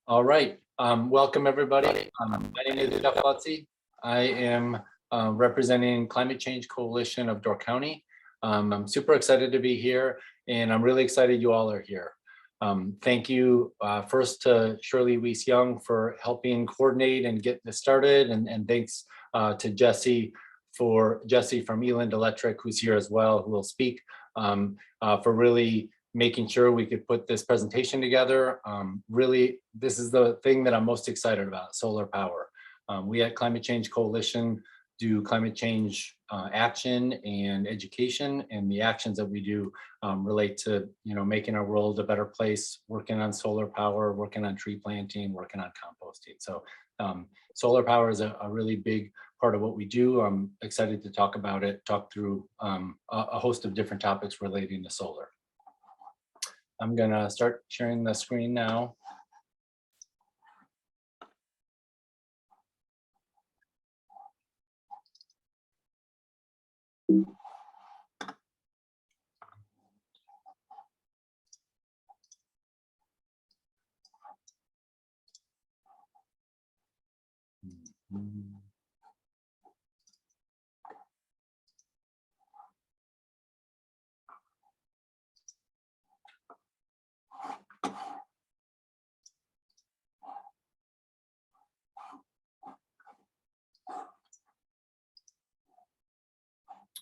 All right. Welcome, everybody. My name is Jeff Lutzy. I am representing Climate Change Coalition of Door County. I'm super excited to be here, and I'm really excited you all are here. Thank you first to Shirley Weiss-Young for helping coordinate and get this started, and thanks to Jesse from Eland Electric, who's here as well, who will speak, for really making sure we could put this presentation together. Really, this is the thing that I'm most excited about, solar power. We at Climate Change Coalition do climate change action and education, and the actions that we do relate to making our world a better place, working on solar power, working on tree planting, working on composting. So solar power is a really big part of what we do. I'm excited to talk about it, talk through a host of different topics relating to solar. I'm gonna start sharing the screen now.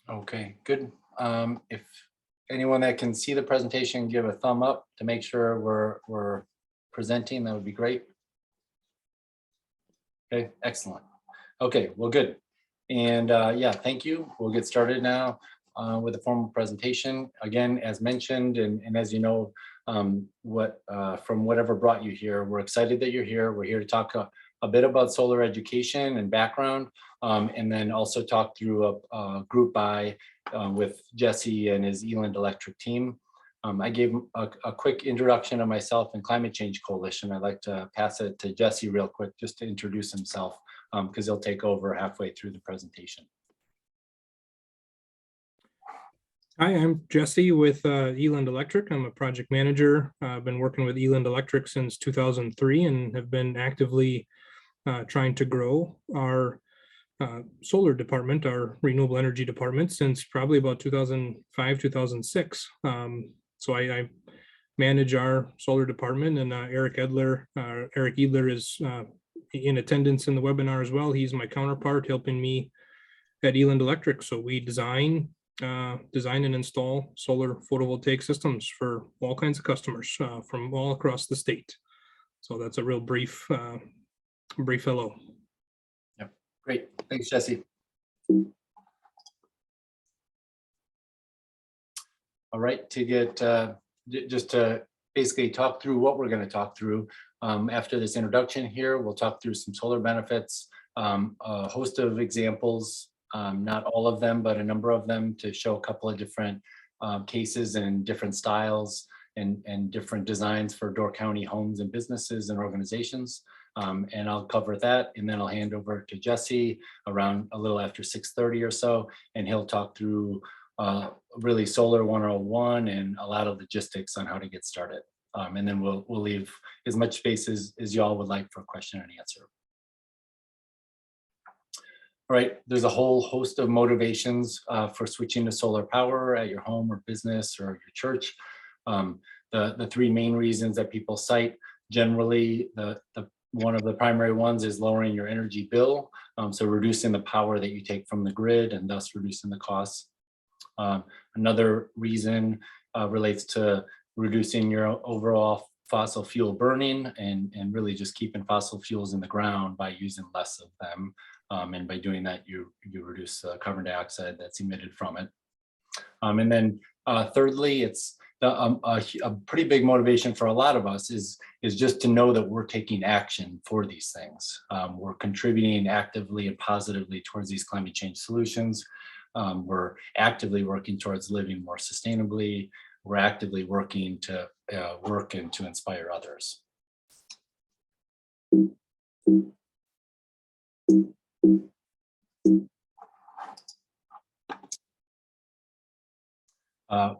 Okay, good. If anyone that can see the presentation, give a thumb up to make sure we're presenting, that would be great. Okay, excellent. Okay, well, good. And yeah, thank you. We'll get started now with a formal presentation. Again, as mentioned, and as you know, from whatever brought you here, we're excited that you're here. We're here to talk a bit about solar education and background, and then also talk through a group buy with Jesse and his Eland Electric team. I gave a quick introduction of myself and Climate Change Coalition. I'd like to pass it to Jesse real quick just to introduce himself, because he'll take over halfway through the presentation. Hi, I'm Jesse with Eland Electric. I'm a project manager. I've been working with Eland Electric since 2003 and have been actively trying to grow our solar department, our renewable energy department, since probably about 2005, 2006. So I manage our solar department, and Eric Edler is in attendance in the webinar as well. He's my counterpart helping me at Eland Electric. So we design and install solar photovoltaic systems for all kinds of customers from all across the state. So that's a real brief hello. Yep, great. Thanks, Jesse. All right, to get just to basically talk through what we're going to talk through after this introduction here, we'll talk through some solar benefits, a host of examples, not all of them, but a number of them, to show a couple of different cases and different styles and different designs for Door County homes and businesses and organizations. And I'll cover that, and then I'll hand over to Jesse around a little after 6:30 or so, and he'll talk through really Solar 101 and a lot of logistics on how to get started. And then we'll leave as much space as y'all would like for question and answer. All right, there's a whole host of motivations for switching to solar power at your home or business or your church. The three main reasons that people cite, generally, one of the primary ones is lowering your energy bill, so reducing the power that you take from the grid and thus reducing the costs. Another reason relates to reducing your overall fossil fuel burning and really just keeping fossil fuels in the ground by using less of them. And by doing that, you reduce carbon dioxide that's emitted from it. And then thirdly, it's a pretty big motivation for a lot of us is just to know that we're taking action for these things. We're contributing actively and positively towards these climate change solutions. We're actively working towards living more sustainably. We're actively working to work and to inspire others.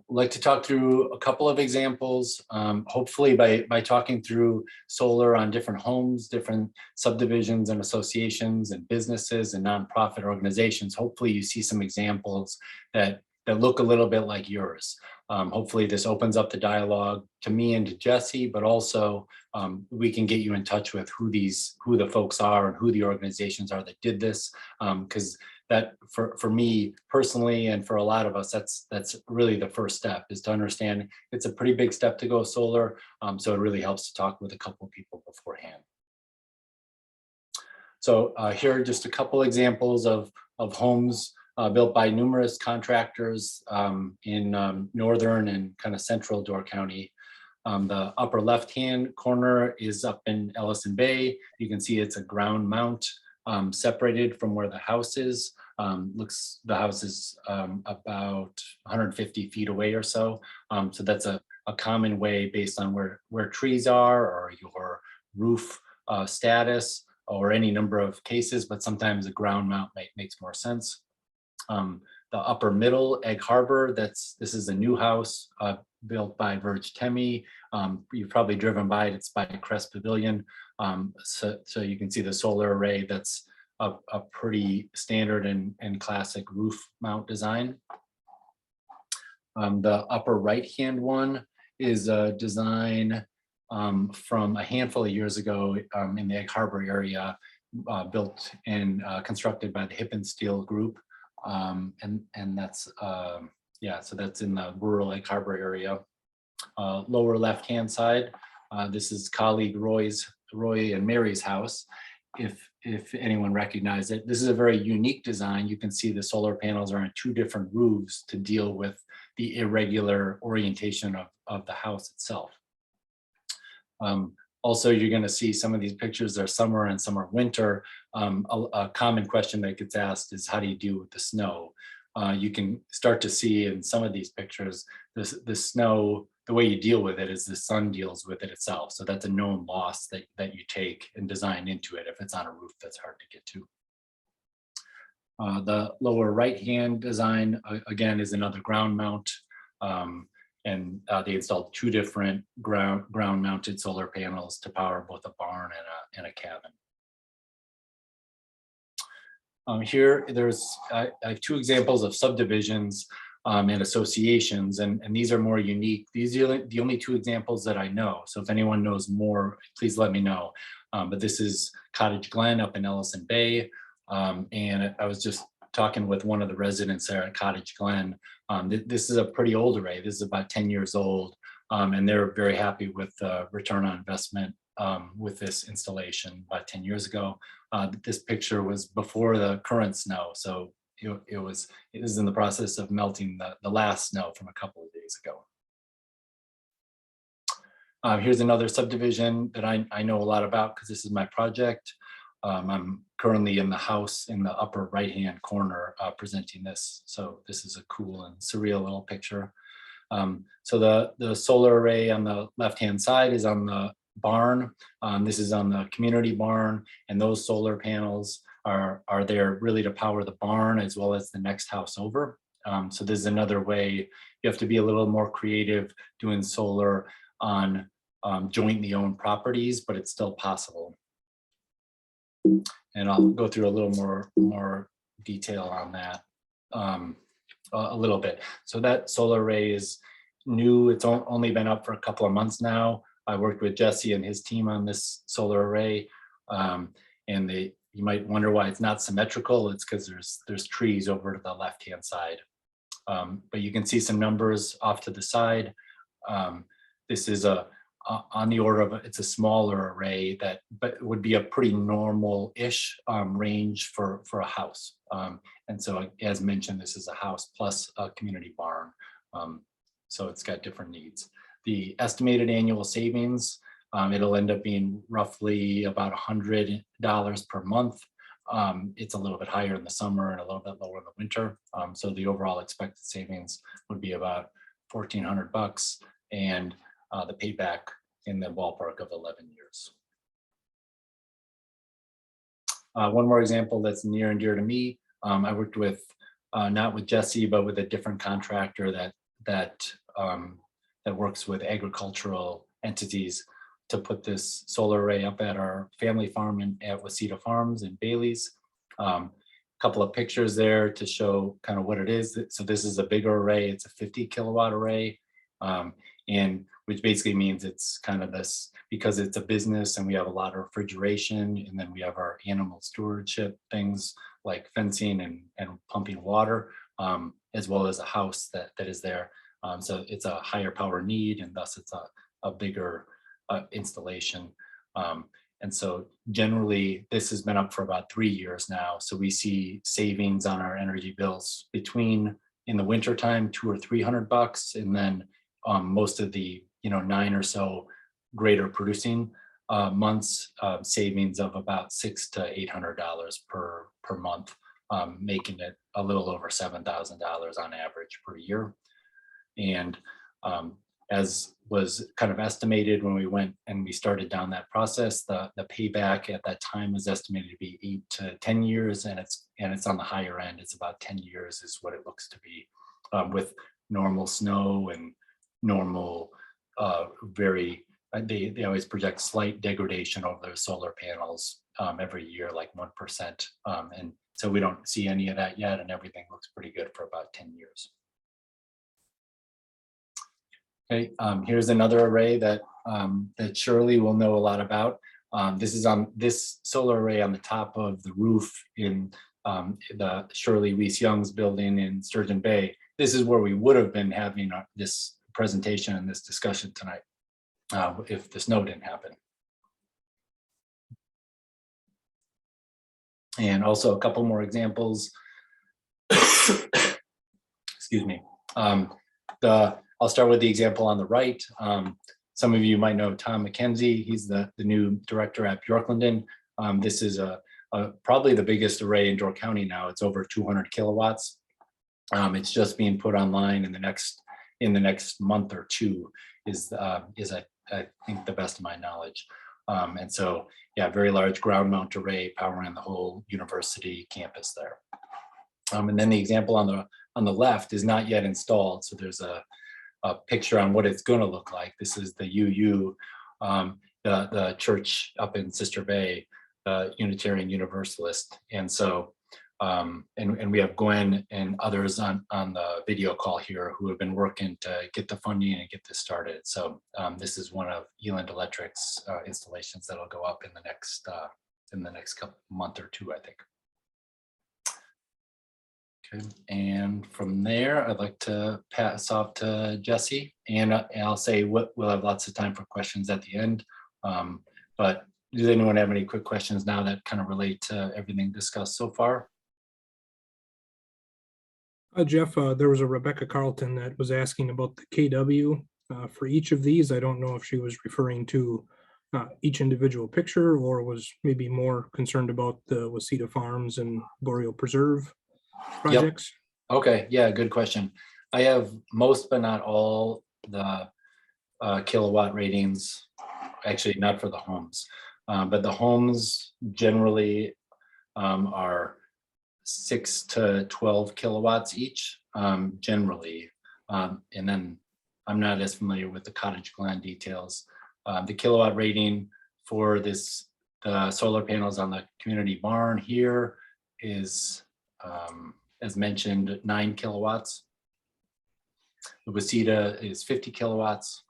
Like to talk through a couple of examples, hopefully by talking through solar on different homes, different subdivisions and associations and businesses and nonprofit organizations. Hopefully you see some examples that look a little bit like yours. Hopefully this opens up the dialogue to me and to Jesse, but also we can get you in touch with who the folks are and who the organizations are that did this, because that for me personally and for a lot of us, that's really the first step, is to understand it's a pretty big step to go solar. So it really helps to talk with a couple of people beforehand. So here are just a couple examples of homes built by numerous contractors in northern and kind of central Door County. The upper left-hand corner is up in Ellison Bay. You can see it's a ground mount separated from where the house is. The house is about 150 feet away or so. So that's a common way based on where trees are or your roof status or any number of cases, but sometimes a ground mount makes more sense. The upper middle, Egg Harbor, this is a new house built by Verge Temi. You've probably driven by it. It's by Crest Pavilion. So you can see the solar array. That's a pretty standard and classic roof mount design. The upper right-hand one is a design from a handful of years ago in the Egg Harbor area, built and constructed by the Hip and Steel Group. And that's, yeah, so that's in the rural Egg Harbor area. Lower left-hand side, this is colleague Roy and Mary's house. If anyone recognizes it, this is a very unique design. You can see the solar panels are on 2 different roofs to deal with the irregular orientation of the house itself. Also, you're going to see some of these pictures are summer and some are winter. A common question that gets asked is, how do you deal with the snow? You can start to see in some of these pictures, the snow, the way you deal with it is the sun deals with it itself. So that's a known loss that you take and design into it if it's on a roof that's hard to get to. The lower right-hand design, again, is another ground mount. And they installed 2 different ground-mounted solar panels to power both a barn and a cabin. Here, I have 2 examples of subdivisions and associations, and these are more unique. These are the only 2 examples that I know. So if anyone knows more, please let me know. But this is Cottage Glen up in Ellison Bay. And I was just talking with one of the residents there at Cottage Glen. This is a pretty old array. This is about 10 years old. And they're very happy with the return on investment with this installation about 10 years ago. This picture was before the current snow. So it is in the process of melting the last snow from a couple of days ago. Here's another subdivision that I know a lot about because this is my project. I'm currently in the house in the upper right-hand corner presenting this. So this is a cool and surreal little picture. So the solar array on the left-hand side is on the barn. This is on the community barn, and those solar panels are there really to power the barn as well as the next house over. So there's another way. You have to be a little more creative doing solar on jointly owned properties, but it's still possible. And I'll go through a little more detail on that a little bit. So that solar array is new. It's only been up for a couple of months now. I worked with Jesse and his team on this solar array, and you might wonder why it's not symmetrical. It's because there's trees over to the left-hand side. But you can see some numbers off to the side. This is on the order of, it's a smaller array but would be a pretty normal-ish range for a house. And so as mentioned, this is a house plus a community barn. So it's got different needs. The estimated annual savings, it'll end up being roughly about $100 per month. It's a little bit higher in the summer and a little bit lower in the winter. So the overall expected savings would be about $1,400, and the payback in the ballpark of 11 years. One more example that's near and dear to me. I worked with, not with Jesse, but with a different contractor that that works with agricultural entities to put this solar array up at our family farm at Wasita Farms in Bailey's. Couple of pictures there to show kind of what it is. So this is a bigger array. It's a 50 kilowatt array, and which basically means it's kind of this, because it's a business and we have a lot of refrigeration, and then we have our animal stewardship things like fencing and pumping water, as well as a house that is there. So it's a higher power need, and thus it's a bigger installation. And so generally this has been up for about 3 years now. So we see savings on our energy bills between, in the winter time, $200 or $300, and then most of the 9 or so greater producing months, savings of about $600 to $800 per month, making it a little over $7,000 on average per year. And as was kind of estimated when we went and we started down that process, the payback at that time was estimated to be 8 to 10 years, and it's on the higher end. It's about 10 years is what it looks to be, with normal snow and normal they always project slight degradation of their solar panels every year, like 1%. And so we don't see any of that yet, and everything looks pretty good for about 10 years. Okay, here's another array that that Shirley will know a lot about. This is on this solar array on the top of the roof in the Shirley Reese Young's building in Sturgeon Bay. This is where we would have been having this presentation and this discussion tonight if the snow didn't happen. And also a couple more examples. Excuse me. I'll start with the example on the right. Some of you might know Tom McKenzie. He's the new director at Bjorklanden. This is probably the biggest array in Door County now. It's over 200 kilowatts. It's just being put online in the next month or two. Is I think the best of my knowledge. And so yeah, very large ground mount array powering the whole university campus there. And then the example on the left is not yet installed. So there's a picture on what it's going to look like. This is the UU, the church up in Sister Bay, Unitarian Universalist. And so, and we have Gwen and others on the video call here who have been working to get the funding and get this started. So this is one of Eland Electric's installations that'll go up in the next couple month or two, I think. Okay, and from there, I'd like to pass off to Jesse, and I'll say we'll have lots of time for questions at the end. But does anyone have any quick questions now that kind of relate to everything discussed so far? Jeff, there was a Rebecca Carlton that was asking about the KW for each of these. I don't know if she was referring to each individual picture or was maybe more concerned about the Wasita Farms and Boreal Preserve projects. Yep. Okay, yeah, good question. I have most but not all the kilowatt ratings, actually not for the homes, but the homes generally are 6 to 12 kilowatts each, generally. And then I'm not as familiar with the Cottage Glen details. The kilowatt rating for the solar panels on the community barn here is, as mentioned, 9 kilowatts. The Wasita is 50 kilowatts.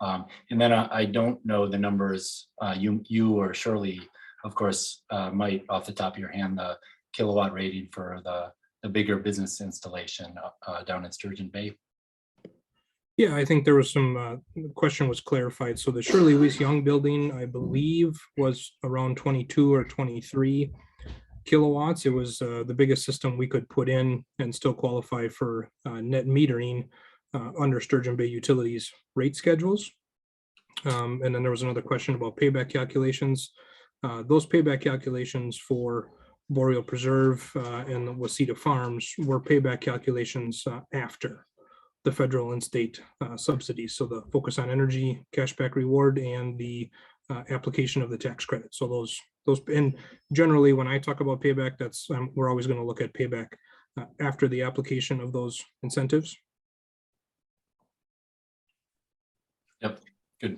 And then I don't know the numbers. You or Shirley, of course, might off the top of your hand, the kilowatt rating for the bigger business installation down in Sturgeon Bay. Yeah, I think there was some question was clarified. So the Shirley Weiss Young building, I believe, was around 22 or 23 kilowatts. It was the biggest system we could put in and still qualify for net metering under Sturgeon Bay Utilities rate schedules. And then there was another question about payback calculations. Those payback calculations for Boreal Preserve and the Wasita Farms were payback calculations after the federal and state subsidies. So the focus on energy, cashback reward, and the application of the tax credit. So those, and generally when I talk about payback, that's we're always going to look at payback after the application of those incentives. Good.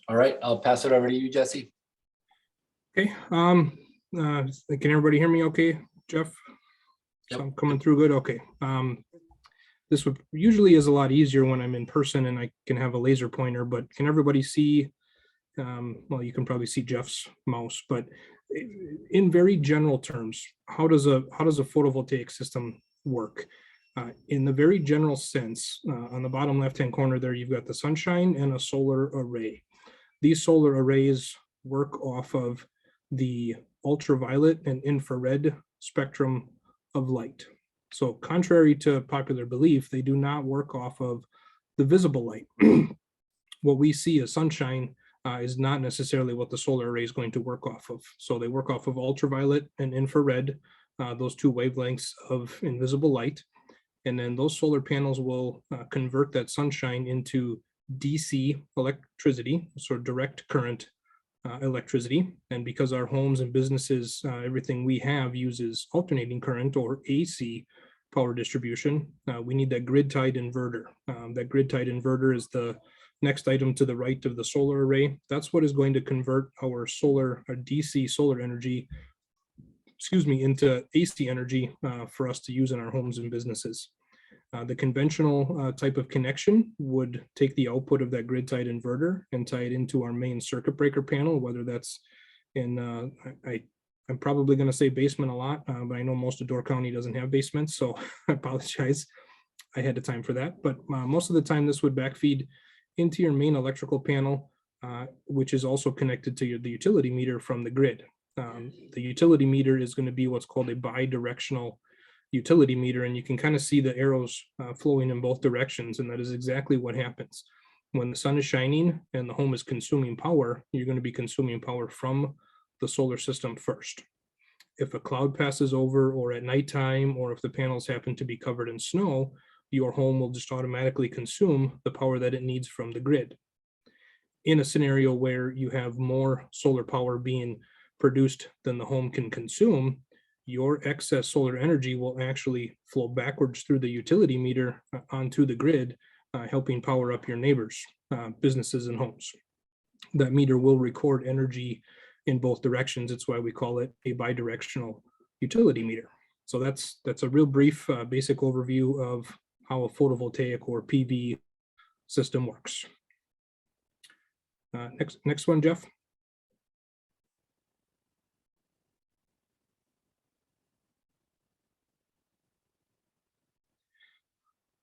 All right, I'll pass it over to you, Jesse. Okay, can everybody hear me okay, Jeff? Yep. So I'm coming through good, okay. This would usually is a lot easier when I'm in person and I can have a laser pointer, but can everybody see? Well, you can probably see Jeff's mouse, but in very general terms, how does a photovoltaic system work? In the very general sense, on the bottom left-hand corner there, you've got the sunshine and a solar array. These solar arrays work off of the ultraviolet and infrared spectrum of light. So contrary to popular belief, they do not work off of the visible light. What we see as sunshine is not necessarily what the solar array is going to work off of. So they work off of ultraviolet and infrared, those two wavelengths of invisible light. And then those solar panels will convert that sunshine into DC electricity, so direct current electricity. And because our homes and businesses, everything we have uses alternating current or AC power distribution, we need that grid-tied inverter. That grid-tied inverter is the next item to the right of the solar array. That's what is going to convert our DC solar energy, into AC energy for us to use in our homes and businesses. The conventional type of connection would take the output of that grid-tied inverter and tie it into our main circuit breaker panel, whether that's in, I'm probably going to say basement a lot, but I know most of Door County doesn't have basements, so I apologize ahead of time for that. But most of the time, this would backfeed into your main electrical panel, which is also connected to the utility meter from the grid. The utility meter is going to be what's called a bidirectional utility meter, and you can kind of see the arrows flowing in both directions, and that is exactly what happens. When the sun is shining and the home is consuming power, you're going to be consuming power from the solar system first. If a cloud passes over, or at nighttime, or if the panels happen to be covered in snow, your home will just automatically consume the power that it needs from the grid. In a scenario where you have more solar power being produced than the home can consume, your excess solar energy will actually flow backwards through the utility meter onto the grid, helping power up your neighbors, businesses, and homes. That meter will record energy in both directions. It's why we call it a bidirectional utility meter. So that's a real brief, basic overview of how a photovoltaic or PV system works. Next one, Jeff.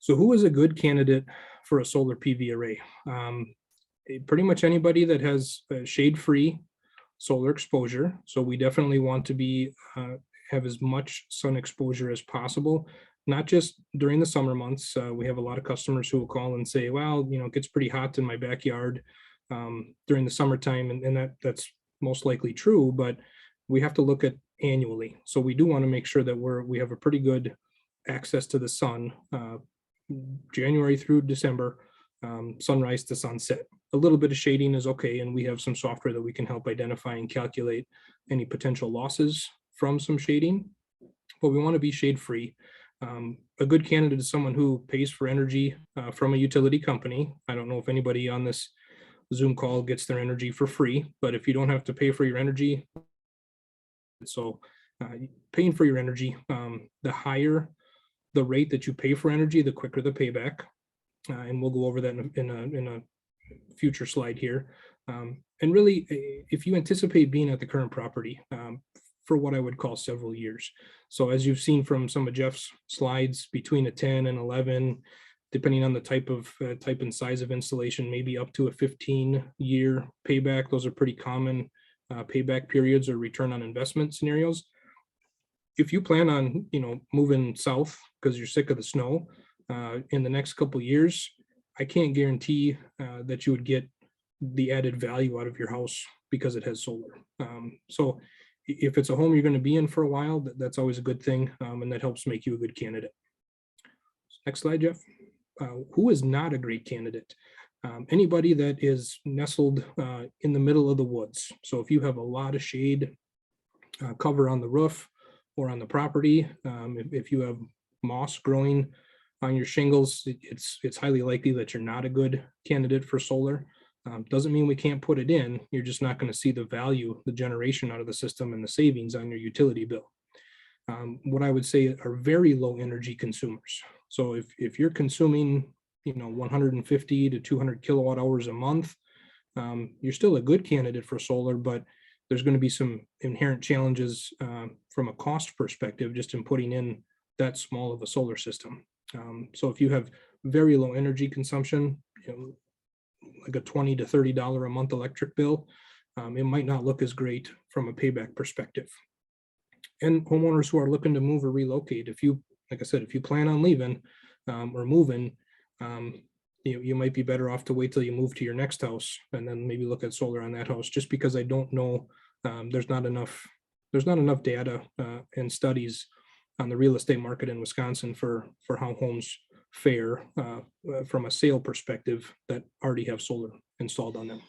So who is a good candidate for a solar PV array? Pretty much anybody that has shade-free solar exposure. So we definitely want to be have as much sun exposure as possible, not just during the summer months. We have a lot of customers who will call and say, well, it gets pretty hot in my backyard during the summertime, and that's most likely true, but we have to look at annually. So we do want to make sure that we have a pretty good access to the sun, January through December, sunrise to sunset. A little bit of shading is okay, and we have some software that we can help identify and calculate any potential losses from some shading, but we want to be shade-free. A good candidate is someone who pays for energy from a utility company. I don't know if anybody on this Zoom call gets their energy for free, but if you don't have to pay for your energy, so paying for your energy, the higher the rate that you pay for energy, the quicker the payback. And we'll go over that in a future slide here. And really, if you anticipate being at the current property for what I would call several years. So as you've seen from some of Jeff's slides, between a 10 and 11, depending on the type and size of installation, maybe up to a 15-year payback. Those are pretty common payback periods or return on investment scenarios. If you plan on, moving south because you're sick of the snow in the next couple of years, I can't guarantee that you would get the added value out of your house because it has solar. So if it's a home you're going to be in for a while, that's always a good thing, and that helps make you a good candidate. Next slide, Jeff. Who is not a great candidate? Anybody that is nestled in the middle of the woods. So if you have a lot of shade cover on the roof or on the property, if you have moss growing on your shingles, it's highly likely that you're not a good candidate for solar. Doesn't mean we can't put it in. You're just not going to see the value, the generation out of the system and the savings on your utility bill. What I would say are very low energy consumers. So if you're consuming, 150 to 200 kilowatt hours a month, you're still a good candidate for solar, but there's going to be some inherent challenges from a cost perspective just in putting in that small of a solar system. So if you have very low energy consumption, like a $20 to $30 a month electric bill, it might not look as great from a payback perspective. And homeowners who are looking to move or relocate, like I said, if you plan on leaving or moving, you might be better off to wait till you move to your next house and then maybe look at solar on that house, just because I don't know, there's not enough data and studies on the real estate market in Wisconsin for how homes fare from a sale perspective that already have solar installed on them.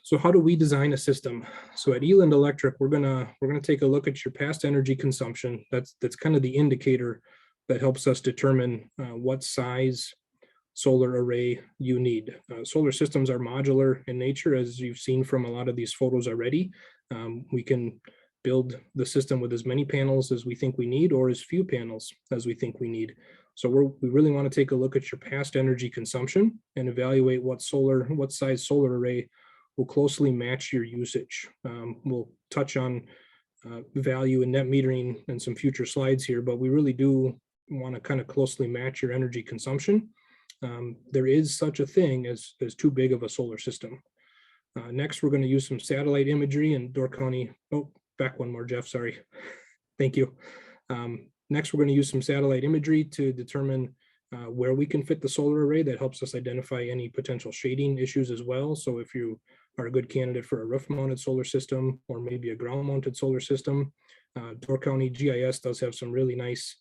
So how do we design a system? So at Eland Electric, we're gonna take a look at your past energy consumption. That's kind of the indicator that helps us determine what size solar array you need. Solar systems are modular in nature, as you've seen from a lot of these photos already. We can build the system with as many panels as we think we need, or as few panels as we think we need. So we really want to take a look at your past energy consumption and evaluate what size solar array will closely match your usage. We'll touch on value and net metering in some future slides here, but we really do want to kind of closely match your energy consumption. There is such a thing as too big of a solar system. Next, we're going to use some satellite imagery in Door County. Oh, back one more, Jeff, sorry. Thank you. Next, we're going to use some satellite imagery to determine where we can fit the solar array. That helps us identify any potential shading issues as well. So if you are a good candidate for a roof-mounted solar system or maybe a ground-mounted solar system, Door County GIS does have some really nice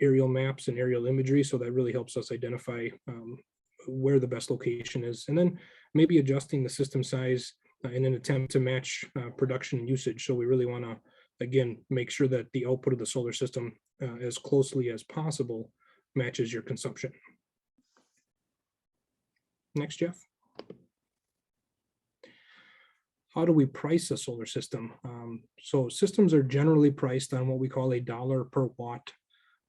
aerial maps and aerial imagery. So that really helps us identify where the best location is. And then maybe adjusting the system size in an attempt to match production usage. So we really want to, again, make sure that the output of the solar system as closely as possible matches your consumption. Next, Jeff. How do we price a solar system? So systems are generally priced on what we call a dollar per watt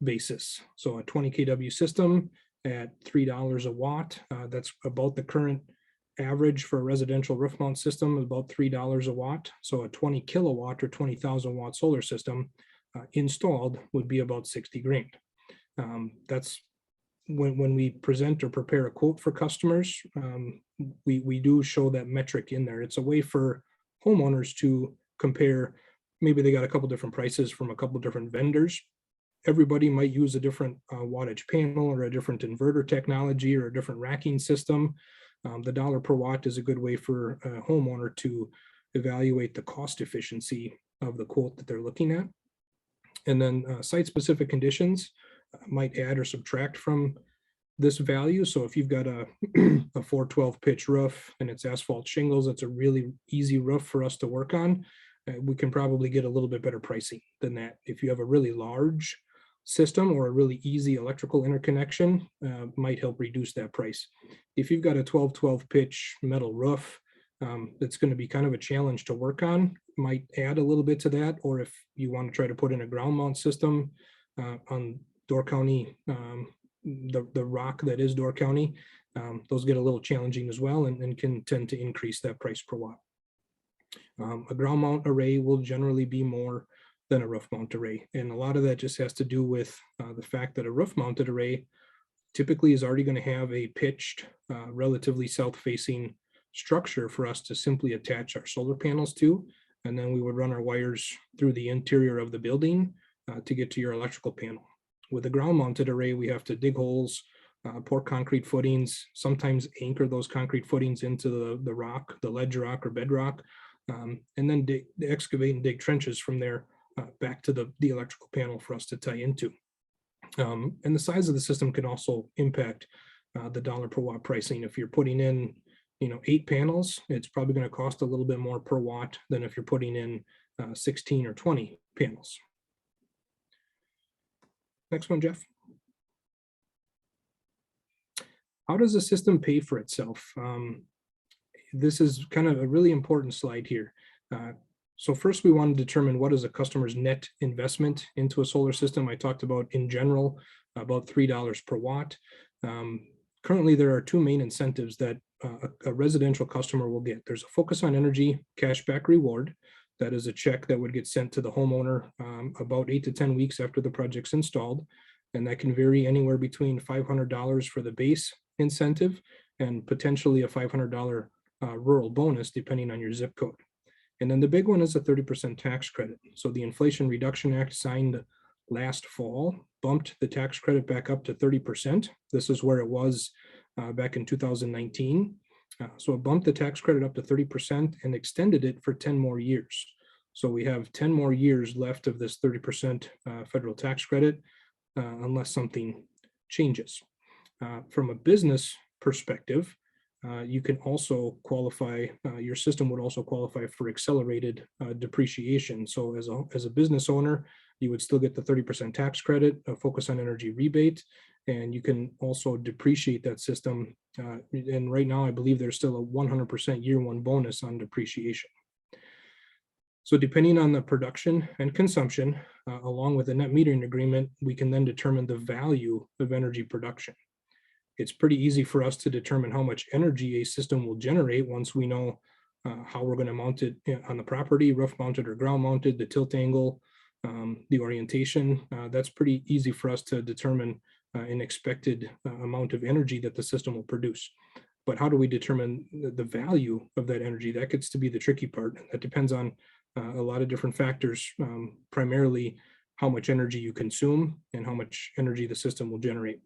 basis. So a 20 kW system at $3 a watt, that's about the current average for a residential roof mount system, about $3 a watt. So a 20 kilowatt or 20,000 watt solar system installed would be about 60 grand. That's when we present or prepare a quote for customers, we do show that metric in there. It's a way for homeowners to compare. Maybe they got a couple different prices from a couple different vendors. Everybody might use a different wattage panel or a different inverter technology or a different racking system. The dollar per watt is a good way for a homeowner to evaluate the cost efficiency of the quote that they're looking at. And then site-specific conditions might add or subtract from this value. So if you've got a 412 pitch roof and it's asphalt shingles, it's a really easy roof for us to work on. We can probably get a little bit better pricing than that. If you have a really large system or a really easy electrical interconnection, might help reduce that price. If you've got a 12 pitch metal roof, that's going to be kind of a challenge to work on, might add a little bit to that. Or if you want to try to put in a ground mount system on Door County, the rock that is Door County, those get a little challenging as well and can tend to increase that price per watt. A ground mount array will generally be more than a roof mount array. And a lot of that just has to do with the fact that a roof mounted array typically is already going to have a pitched, relatively south-facing structure for us to simply attach our solar panels to. And then we would run our wires through the interior of the building to get to your electrical panel. With a ground mounted array, we have to dig holes, pour concrete footings, sometimes anchor those concrete footings into the rock, the ledge rock or bedrock, and then excavate and dig trenches from there back to the electrical panel for us to tie into. And the size of the system can also impact the dollar per watt pricing. If you're putting in 8 panels, it's probably going to cost a little bit more per watt than if you're putting in 16 or 20 panels. Next one, Jeff. how does the system pay for itself? This is kind of a really important slide here. So first we want to determine what is a customer's net investment into a solar system. I talked about in general about $3 per watt. Currently, there are two main incentives that a residential customer will get. There's a focus on energy cashback reward. That is a check that would get sent to the homeowner about 8 to 10 weeks after the project's installed. And that can vary anywhere between $500 for the base incentive and potentially a $500 rural bonus, depending on your zip code. And then the big one is a 30% tax credit. So the Inflation Reduction Act signed last fall bumped the tax credit back up to 30%. This is where it was back in 2019. So it bumped the tax credit up to 30% and extended it for 10 more years. So we have 10 more years left of this 30% federal tax credit unless something changes. From a business perspective, you can also qualify, your system would also qualify for accelerated depreciation. So as a business owner, you would still get the 30% tax credit, a focus on energy rebate, and you can also depreciate that system. And right now, I believe there's still a 100% year one bonus on depreciation. So depending on the production and consumption, along with the net metering agreement, we can then determine the value of energy production. It's pretty easy for us to determine how much energy a system will generate once we know how we're going to mount it on the property, roof mounted or ground mounted, the tilt angle, the orientation. That's pretty easy for us to determine an expected amount of energy that the system will produce. But how do we determine the value of that energy? That gets to be the tricky part. That depends on a lot of different factors, primarily how much energy you consume and how much energy the system will generate.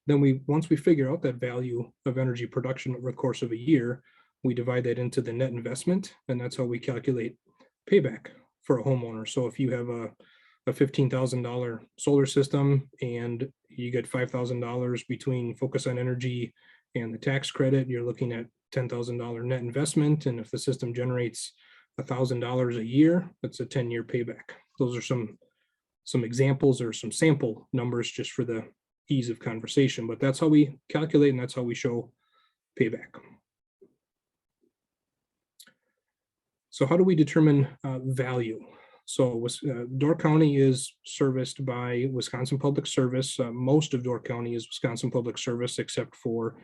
Then once we figure out that value of energy production over the course of a year, we divide that into the net investment, and that's how we calculate payback for a homeowner. So if you have a $15,000 solar system and you get $5,000 between focus on energy and the tax credit, you're looking at $10,000 net investment. And if the system generates $1,000 a year, that's a 10-year payback. Those are some examples or some sample numbers just for the ease of conversation, but that's how we calculate and that's how we show payback. So how do we determine value? So Door County is serviced by Wisconsin Public Service. Most of Door County is Wisconsin Public Service, except for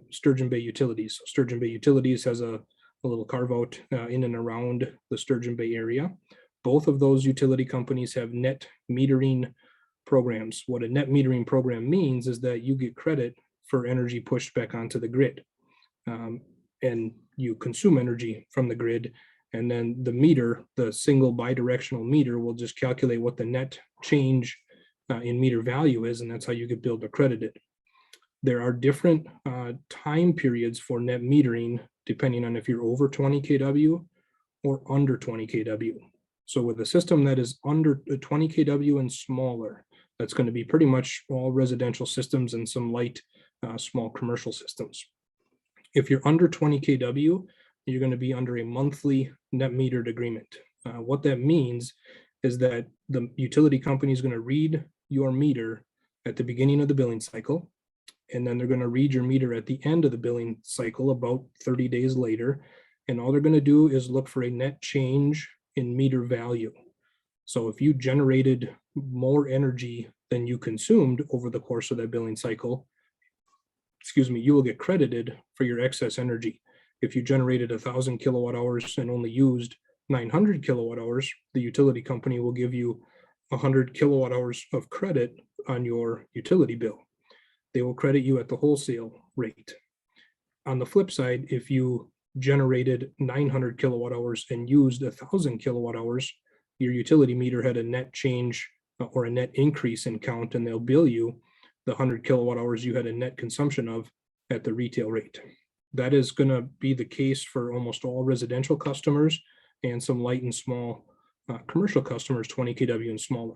Sturgeon Bay Utilities. So Sturgeon Bay Utilities has a little carve out in and around the Sturgeon Bay area. Both of those utility companies have net metering programs. What a net metering program means is that you get credit for energy pushed back onto the grid. And you consume energy from the grid, and then the meter, the single bidirectional meter, will just calculate what the net change in meter value is, and that's how you get billed or credited. There are different time periods for net metering depending on if you're over 20 kW or under 20 kW. So with a system that is under 20 kW and smaller, that's going to be pretty much all residential systems and some light small commercial systems. If you're under 20 kW, you're going to be under a monthly net metered agreement. What that means is that the utility company is going to read your meter at the beginning of the billing cycle, and then they're going to read your meter at the end of the billing cycle about 30 days later. And all they're going to do is look for a net change in meter value. So if you generated more energy than you consumed over the course of that billing cycle, you will get credited for your excess energy. If you generated 1,000 kilowatt hours and only used 900 kilowatt hours, the utility company will give you 100 kilowatt hours of credit on your utility bill. They will credit you at the wholesale rate. On the flip side, if you generated 900 kilowatt hours and used 1,000 kilowatt hours, your utility meter had a net change or a net increase in count, and they'll bill you the 100 kilowatt hours you had a net consumption of at the retail rate. That is going to be the case for almost all residential customers and some light and small commercial customers, 20 kW and smaller.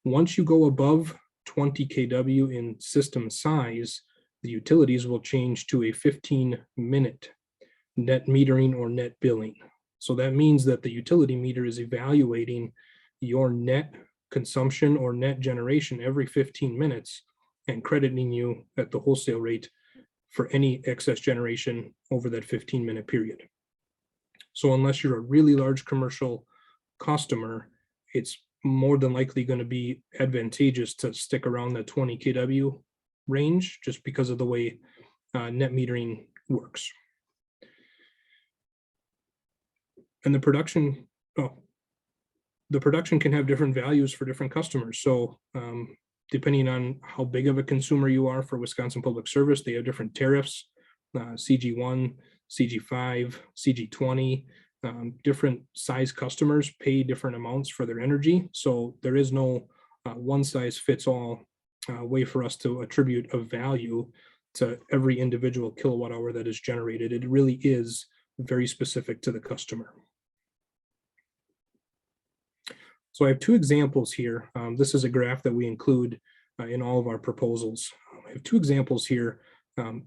Once you go above 20 kW in system size, the utilities will change to a 15-minute net metering or net billing. So that means that the utility meter is evaluating your net consumption or net generation every 15 minutes and crediting you at the wholesale rate for any excess generation over that 15-minute period. So unless you're a really large commercial customer, it's more than likely going to be advantageous to stick around the 20 kW range just because of the way net metering works. And the production can have different values for different customers. So depending on how big of a consumer you are for Wisconsin Public Service, they have different tariffs, CG1, CG5, CG20. Different size customers pay different amounts for their energy. So there is no one size fits all way for us to attribute a value to every individual kilowatt hour that is generated. It really is very specific to the customer. So I have two examples here. This is a graph that we include in all of our proposals. I have two examples here,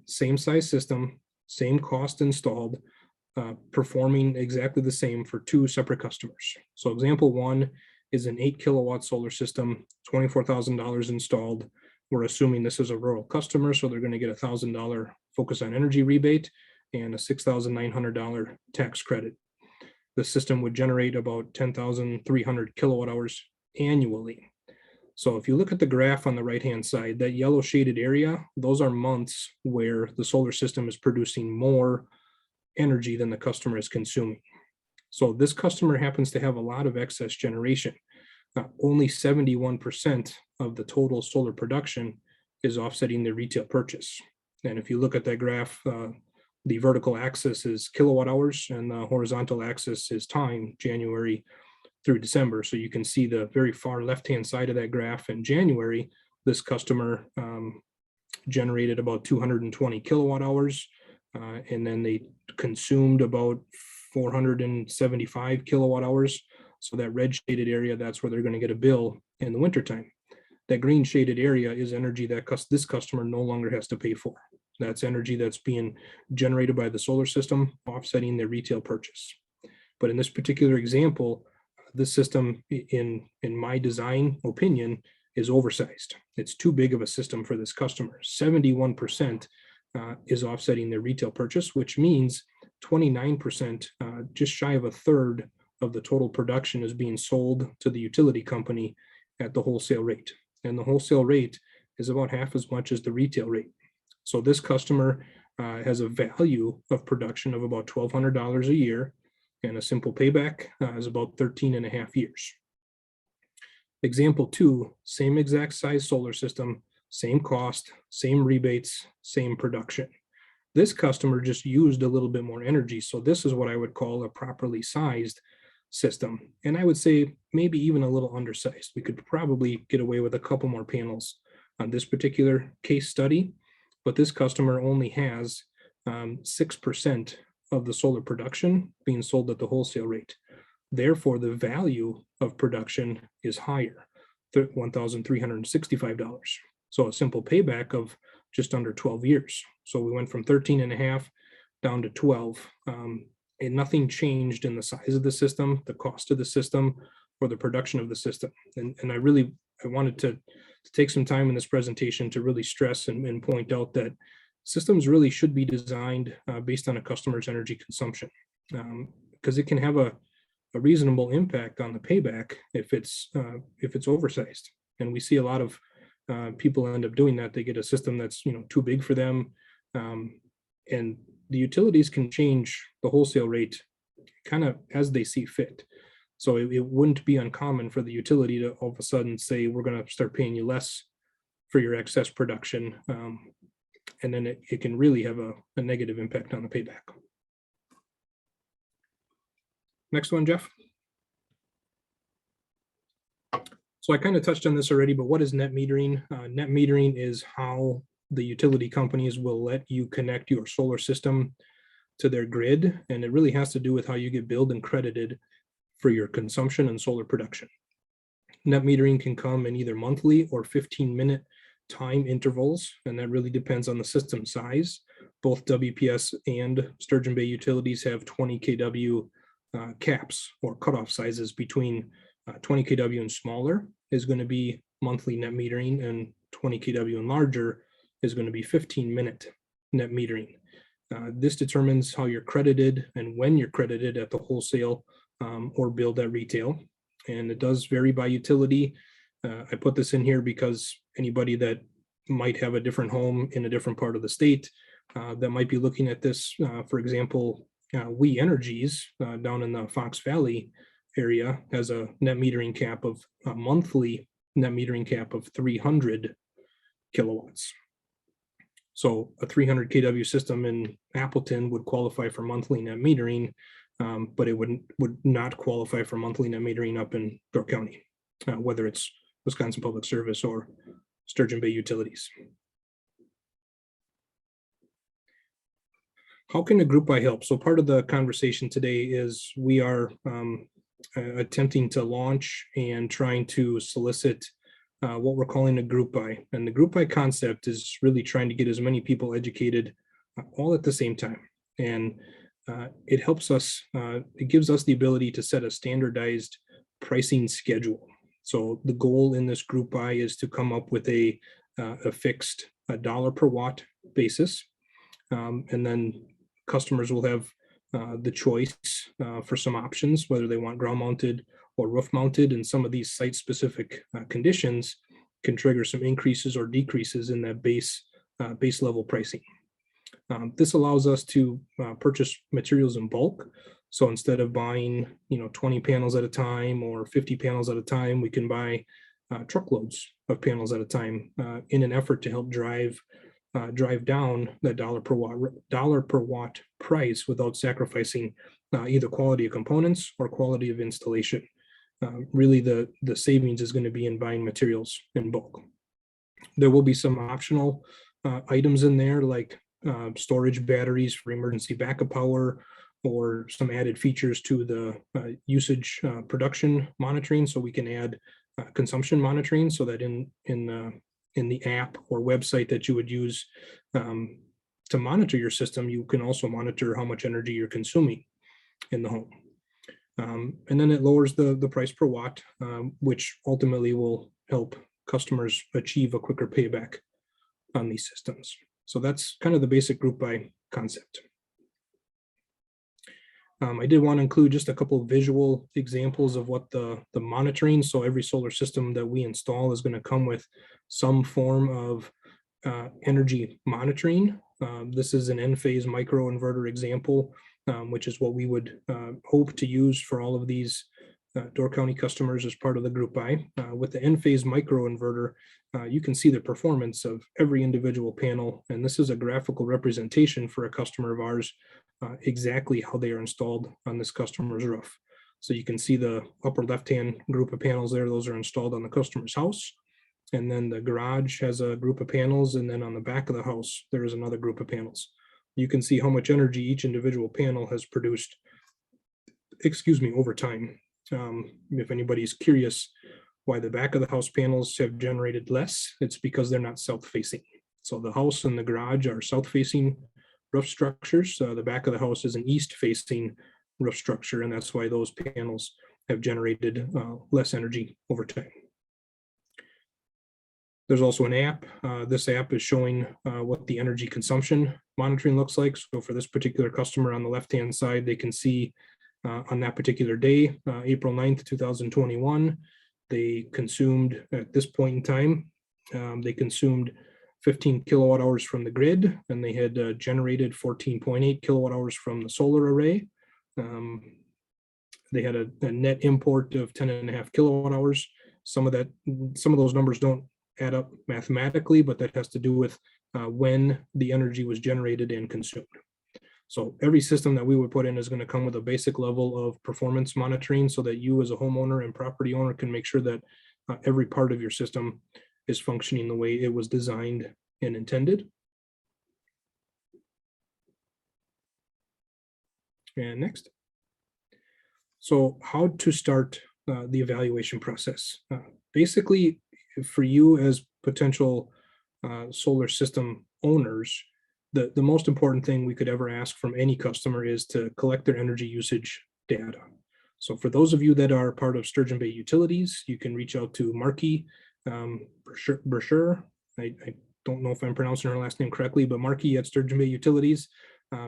same size system, same cost installed, performing exactly the same for two separate customers. So example one is an 8 kilowatt solar system, $24,000 installed. We're assuming this is a rural customer, so they're going to get a $1,000 focus on energy rebate and a $6,900 tax credit. The system would generate about 10,300 kilowatt hours annually. So if you look at the graph on the right-hand side, that yellow shaded area, those are months where the solar system is producing more energy than the customer is consuming. So this customer happens to have a lot of excess generation. Only 71% of the total solar production is offsetting the retail purchase. And if you look at that graph, the vertical axis is kilowatt hours and the horizontal axis is time, January through December. So you can see the very far left-hand side of that graph. In January, this customer generated about 220 kilowatt hours, and then they consumed about 475 kilowatt hours. So that red shaded area, that's where they're going to get a bill in the wintertime. That green shaded area is energy that this customer no longer has to pay for. That's energy that's being generated by the solar system, offsetting their retail purchase. But in this particular example, this system, in my design opinion, is oversized. It's too big of a system for this customer. 71% is offsetting their retail purchase, which means 29%, just shy of a third of the total production is being sold to the utility company at the wholesale rate. And the wholesale rate is about half as much as the retail rate. So this customer has a value of production of about $1,200 a year, and a simple payback is about 13 and a half years. Example two, same exact size solar system, same cost, same rebates, same production. This customer just used a little bit more energy. So this is what I would call a properly sized system. And I would say maybe even a little undersized. We could probably get away with a couple more panels on this particular case study, but this customer only has 6% of the solar production being sold at the wholesale rate. Therefore, the value of production is higher, $1,365. So a simple payback of just under 12 years. So we went from 13 and a half down to 12. And nothing changed in the size of the system, the cost of the system, or the production of the system. And I wanted to take some time in this presentation to really stress and point out that systems really should be designed based on a customer's energy consumption, because it can have a reasonable impact on the payback if it's oversized. And we see a lot of people end up doing that. They get a system that's too big for them, and the utilities can change the wholesale rate kind of as they see fit. So it wouldn't be uncommon for the utility to all of a sudden say, we're going to start paying you less for your excess production. And then it can really have a negative impact on the payback. Next one, Jeff. So I kind of touched on this already, but what is net metering? Net metering is how the utility companies will let you connect your solar system to their grid. And it really has to do with how you get billed and credited for your consumption and solar production. Net metering can come in either monthly or 15-minute time intervals, and that really depends on the system size. Both WPS and Sturgeon Bay utilities have 20 kW caps or cutoff sizes. Between 20 kW and smaller is going to be monthly net metering, and 20 kW and larger is going to be 15-minute net metering. This determines how you're credited and when you're credited at the wholesale or billed at retail. And it does vary by utility. I put this in here because anybody that might have a different home in a different part of the state that might be looking at this, for example, We Energies down in the Fox Valley area has a net metering cap of a monthly net metering cap of 300 kilowatts. So a 300 kW system in Appleton would qualify for monthly net metering, but it would not qualify for monthly net metering up in Door County, whether it's Wisconsin Public Service or Sturgeon Bay Utilities. How can a group buy help? So part of the conversation today is we are attempting to launch and trying to solicit what we're calling a group buy. And the group buy concept is really trying to get as many people educated all at the same time. And it helps us, it gives us the ability to set a standardized pricing schedule. So the goal in this group buy is to come up with a fixed $1 per watt basis. And then customers will have the choice for some options, whether they want ground mounted or roof mounted, and some of these site specific conditions can trigger some increases or decreases in that base level pricing. This allows us to purchase materials in bulk. So instead of buying 20 panels at a time or 50 panels at a time, we can buy truckloads of panels at a time in an effort to help drive down that dollar per watt price without sacrificing either quality of components or quality of installation. Really, the savings is going to be in buying materials in bulk. There will be some optional items in there, like storage batteries for emergency backup power, or some added features to the usage production monitoring. So we can add consumption monitoring, so that in the app or website that you would use to monitor your system, you can also monitor how much energy you're consuming in the home. And then it lowers the price per watt, which ultimately will help customers achieve a quicker payback on these systems. So that's kind of the basic group buy concept. I did want to include just a couple of visual examples of what the monitoring. So every solar system that we install is going to come with some form of energy monitoring. This is an N-phase microinverter example, which is what we would hope to use for all of these Door County customers as part of the group buy. With the N-phase microinverter, you can see the performance of every individual panel. And this is a graphical representation for a customer of ours, exactly how they are installed on this customer's roof. So you can see the upper left-hand group of panels there. Those are installed on the customer's house. And then the garage has a group of panels. And then on the back of the house, there is another group of panels. You can see how much energy each individual panel has produced, over time. If anybody's curious why the back of the house panels have generated less, it's because they're not south-facing. So the house and the garage are south-facing roof structures. The back of the house is an east-facing roof structure, and that's why those panels have generated less energy over time. There's also an app. This app is showing what the energy consumption monitoring looks like. So for this particular customer on the left-hand side, they can see on that particular day, April 9th, 2021, they consumed, at this point in time, they consumed 15 kilowatt hours from the grid, and they had generated 14.8 kilowatt hours from the solar array. They had a net import of 10.5 kilowatt hours. Some of those numbers don't add up mathematically, but that has to do with when the energy was generated and consumed. So every system that we would put in is going to come with a basic level of performance monitoring, so that you as a homeowner and property owner can make sure that every part of your system is functioning the way it was designed and intended. And next. So how to start the evaluation process. Basically, for you as potential solar system owners, the most important thing we could ever ask from any customer is to collect their energy usage data. So for those of you that are part of Sturgeon Bay Utilities, you can reach out to Marky Brochure. I don't know if I'm pronouncing her last name correctly, but Markey at Sturgeon Bay Utilities.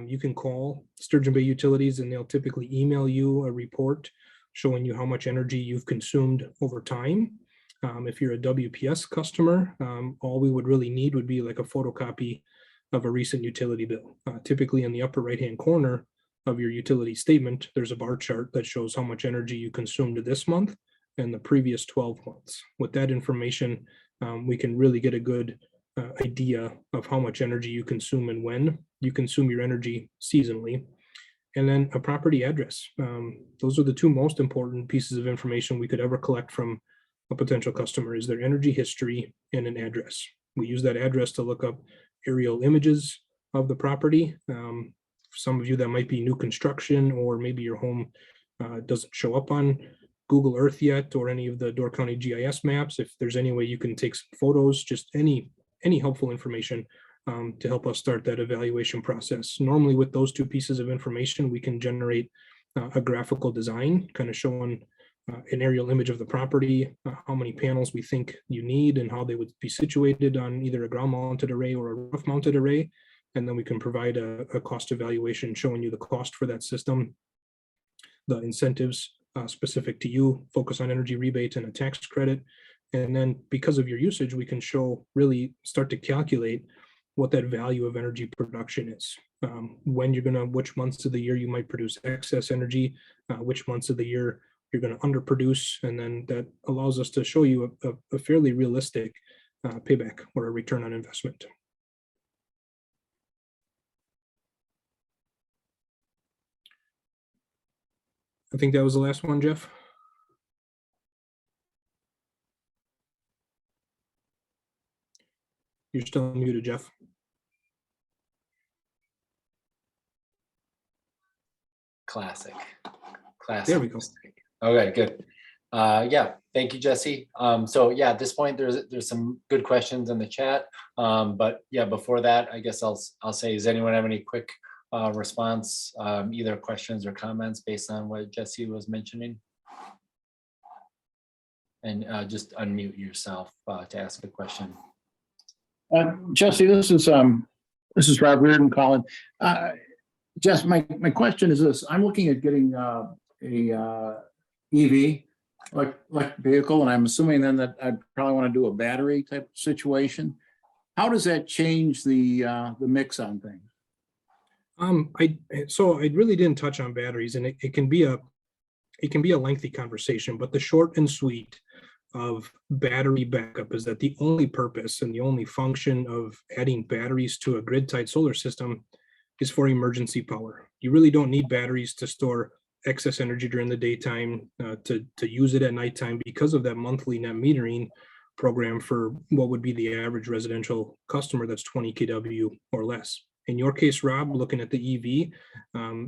You can call Sturgeon Bay Utilities and they'll typically email you a report showing you how much energy you've consumed over time. If you're a WPS customer, all we would really need would be like a photocopy of a recent utility bill. Typically in the upper right-hand corner of your utility statement, there's a bar chart that shows how much energy you consumed this month and the previous 12 months. With that information, we can really get a good idea of how much energy you consume and when you consume your energy seasonally. And then a property address. Those are the two most important pieces of information we could ever collect from a potential customer, is their energy history and an address. We use that address to look up aerial images of the property. For some of you that might be new construction, or maybe your home doesn't show up on Google Earth yet or any of the Door County GIS maps. If there's any way you can take some photos, just any helpful information to help us start that evaluation process. Normally with those two pieces of information, we can generate a graphical design kind of showing an aerial image of the property, how many panels we think you need and how they would be situated on either a ground mounted array or a roof mounted array. And then we can provide a cost evaluation showing you the cost for that system, the incentives specific to you, focus on energy rebate and a tax credit. And then because of your usage, we can really start to calculate what that value of energy production is. When you're which months of the year you might produce excess energy, which months of the year you're going to underproduce, and then that allows us to show you a fairly realistic payback or a return on investment. I think that was the last one, Jeff. You're still muted, Jeff. Classic. There we go. Okay, good. Yeah, thank you, Jesse. So yeah, at this point, there's some good questions in the chat. But yeah, before that, I guess I'll say, does anyone have any quick response, either questions or comments based on what Jesse was mentioning? And just unmute yourself to ask a question. Jesse, this is Rob Reardon calling. Jess, my question is this: I'm looking at getting a EV, like vehicle, and I'm assuming then that I'd probably want to do a battery type situation. How does that change the mix on things? So I really didn't touch on batteries, and it can be a lengthy conversation, but the short and sweet of battery backup is that the only purpose and the only function of adding batteries to a grid-tied solar system is for emergency power. You really don't need batteries to store excess energy during the daytime, to use it at nighttime, because of that monthly net metering program for what would be the average residential customer that's 20 kW or less. In your case, Rob, looking at the EV,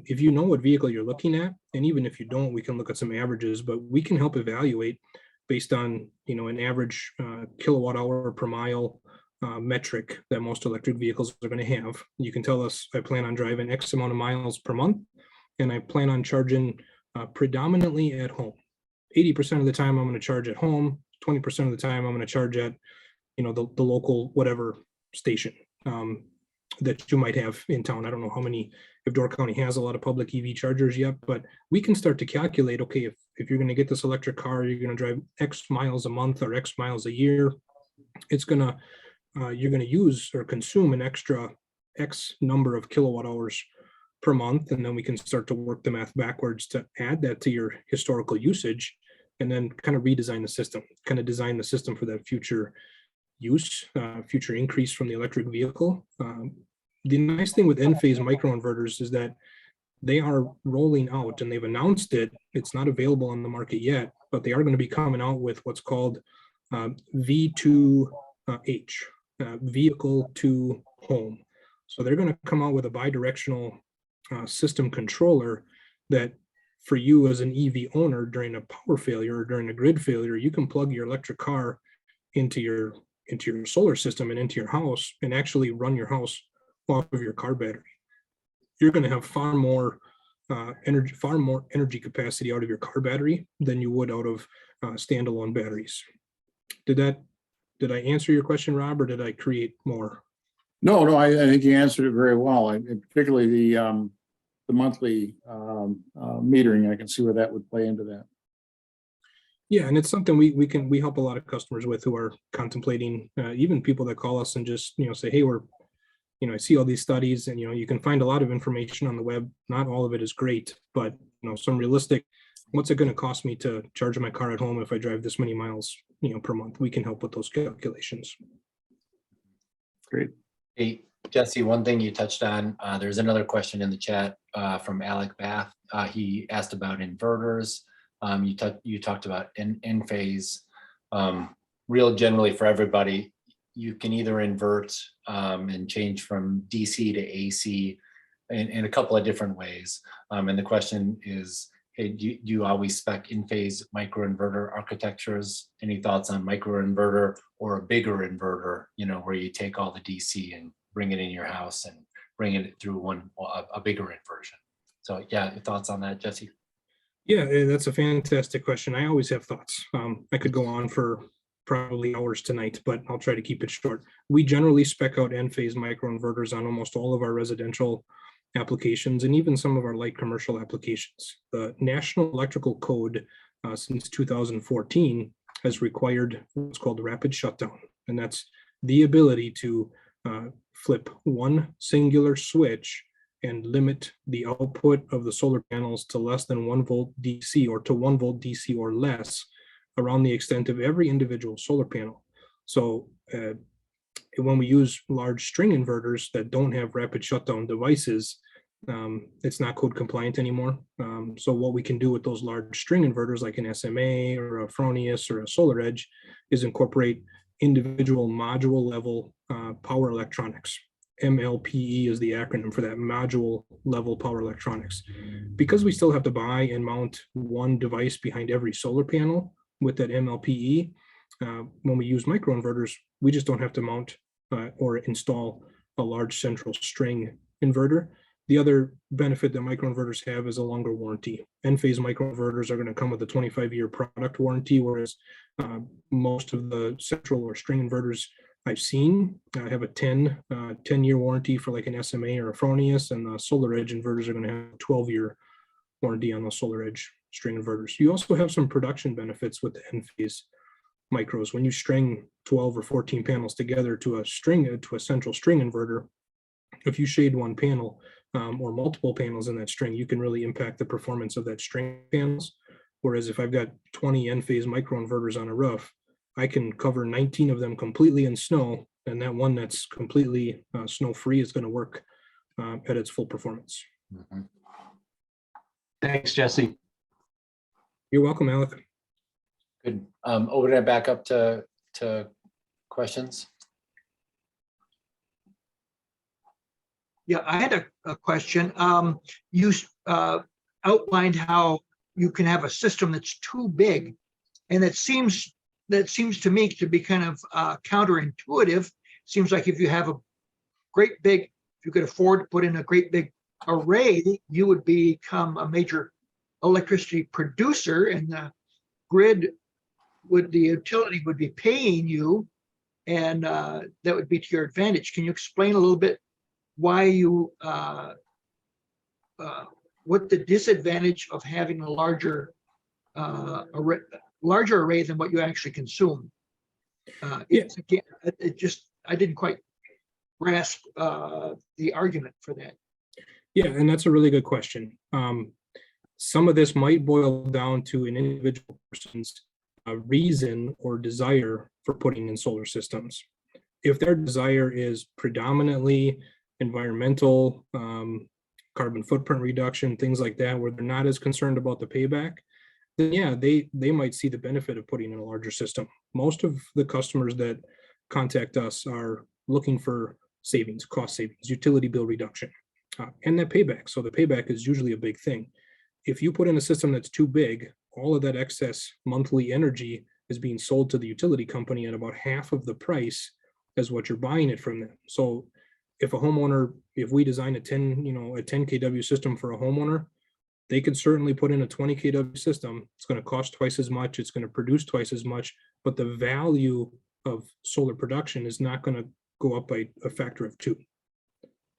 if you know what vehicle you're looking at, and even if you don't, we can look at some averages, but we can help evaluate based on, an average kilowatt hour per mile metric that most electric vehicles are going to have. You can tell us, I plan on driving X amount of miles per month, and I plan on charging predominantly at home. 80% of the time I'm going to charge at home, 20% of the time I'm going to charge at, the local whatever station that you might have in town. I don't know if Door County has a lot of public EV chargers yet, but we can start to calculate, okay, if you're going to get this electric car, you're going to drive X miles a month or X miles a year, you're going to use or consume an extra X number of kilowatt hours per month. And then we can start to work the math backwards to add that to your historical usage, and then kind of redesign the system, design the system for that future use, future increase from the electric vehicle. The nice thing with N-phase microinverters is that they are rolling out, and they've announced it. It's not available on the market yet, but they are going to be coming out with what's called V2H, vehicle to home. So they're going to come out with a bidirectional system controller that, for you as an EV owner, during a power failure or during a grid failure, you can plug your electric car into your solar system and into your house and actually run your house off of your car battery. You're going to have far more energy capacity out of your car battery than you would out of standalone batteries. Did that did I answer your question, Rob, or did I create more? No, I think you answered it very well. Particularly the monthly metering, I can see where that would play into that. Yeah, and it's something we help a lot of customers with who are contemplating, even people that call us and just, say, hey, I see all these studies, and, you can find a lot of information on the web. Not all of it is great, but, some realistic, what's it going to cost me to charge my car at home if I drive this many miles, per month? We can help with those calculations. Great. Hey, Jesse, one thing you touched on, there's another question in the chat from Alec Bath. He asked about inverters. You talked about in phase. Real generally for everybody, you can either invert and change from DC to AC in a couple of different ways. And the question is, hey, do you always spec in phase microinverter architectures? Any thoughts on microinverter or a bigger inverter, where you take all the DC and bring it in your house and bring it through a bigger inversion? So yeah, your thoughts on that, Jesse? Yeah, that's a fantastic question. I always have thoughts. I could go on for probably hours tonight, but I'll try to keep it short. We generally spec out N-phase microinverters on almost all of our residential applications and even some of our light commercial applications. The National Electrical Code since 2014 has required what's called rapid shutdown, and that's the ability to flip one singular switch and limit the output of the solar panels to less than 1 volt DC or to 1 volt DC or less around the extent of every individual solar panel. So when we use large string inverters that don't have rapid shutdown devices, it's not code compliant anymore. So what we can do with those large string inverters like an SMA or a Fronius or a Solar Edge is incorporate individual module level power electronics. MLPE is the acronym for that, module level power electronics. Because we still have to buy and mount one device behind every solar panel with that MLPE, when we use microinverters, we just don't have to mount or install a large central string inverter. The other benefit that microinverters have is a longer warranty. N-phase microinverters are going to come with a 25-year product warranty, whereas most of the central or string inverters I've seen have a 10-year warranty for like an SMA or a Fronius, and the Solar Edge inverters are going to have a 12-year warranty on the Solar Edge string inverters. You also have some production benefits with the N-phase micros. When you string 12 or 14 panels together to a central string inverter, if you shade one panel or multiple panels in that string, you can really impact the performance of that string panels. Whereas if I've got 20 N-phase microinverters on a roof, I can cover 19 of them completely in snow, and that one that's completely snow-free is going to work at its full performance. Mm-hmm. Thanks, Jesse. You're welcome, Alec. Good. Open it back up to questions. Yeah, I had a question. You outlined how you can have a system that's too big, and that seems to me to be kind of counterintuitive. Seems like if you have a great big, if you could afford to put in a great big array, you would become a major electricity producer, and the utility would be paying you, and that would be to your advantage. Can you explain a little bit why you what the disadvantage of having a larger array than what you actually consume? Again, I didn't quite grasp the argument for that. Yeah, and that's a really good question. Some of this might boil down to an individual person's reason or desire for putting in solar systems. If their desire is predominantly environmental, carbon footprint reduction, things like that, where they're not as concerned about the payback, then yeah, they might see the benefit of putting in a larger system. Most of the customers that contact us are looking for savings, cost savings, utility bill reduction, and that payback. So the payback is usually a big thing. If you put in a system that's too big, all of that excess monthly energy is being sold to the utility company at about half of the price as what you're buying it from them. So if a homeowner, if we design a 10 kW system for a homeowner, they could certainly put in a 20 kW system. It's going to cost twice as much. It's going to produce twice as much, but the value of solar production is not going to go up by a factor of 2.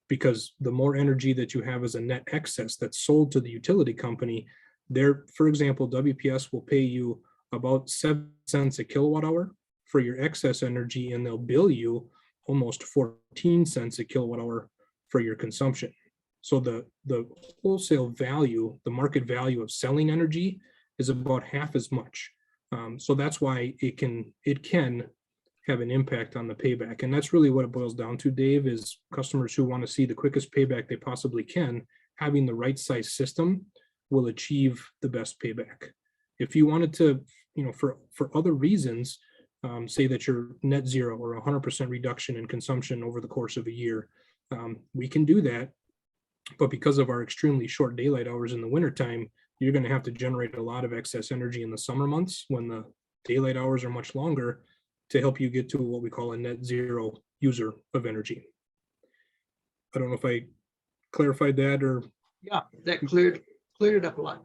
Because the more energy that you have as a net excess that's sold to the utility company, there, for example, WPS will pay you about 7 cents a kilowatt hour for your excess energy, and they'll bill you almost 14 cents a kilowatt hour for your consumption. So the wholesale value, the market value of selling energy is about half as much. So that's why it can have an impact on the payback. And that's really what it boils down to, Dave, is customers who want to see the quickest payback they possibly can, having the right size system will achieve the best payback. If you wanted to, for other reasons, say that you're net zero or 100% reduction in consumption over the course of a year, we can do that. But because of our extremely short daylight hours in the wintertime, you're going to have to generate a lot of excess energy in the summer months when the daylight hours are much longer to help you get to what we call a net zero user of energy. I don't know if I clarified that or. Yeah, that cleared it up a lot.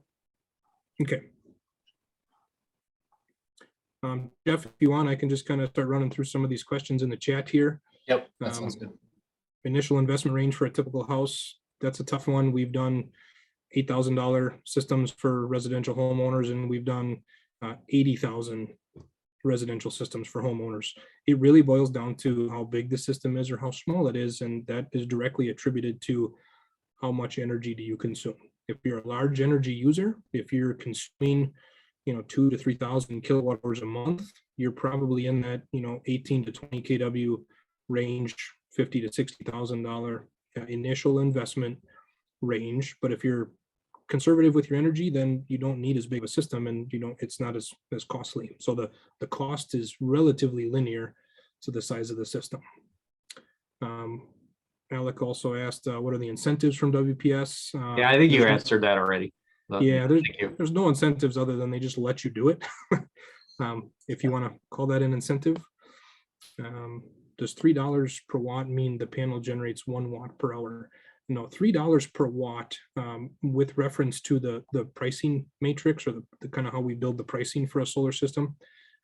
Okay. Jeff, if you want, I can just kind of start running through some of these questions in the chat here. Yep, that sounds good. Initial investment range for a typical house, that's a tough one. We've done $8,000 systems for residential homeowners, and we've done 80,000 residential systems for homeowners. It really boils down to how big the system is or how small it is, and that is directly attributed to how much energy do you consume. If you're a large energy user, if you're consuming 2,000 to 3,000 kilowatt hours a month, you're probably in that 18 to 20 kW range, $50,000 to $60,000 initial investment range. But if you're conservative with your energy, then you don't need as big of a system, and it's not as costly. So the cost is relatively linear to the size of the system. Alec also asked, what are the incentives from WPS? Yeah, I think you answered that already. Yeah, Thank you. there's no incentives other than they just let you do it. If you want to call that an incentive. Does $3 per watt mean the panel generates 1 watt per hour? No, $3 per watt, with reference to the pricing matrix, or the kind of how we build the pricing for a solar system.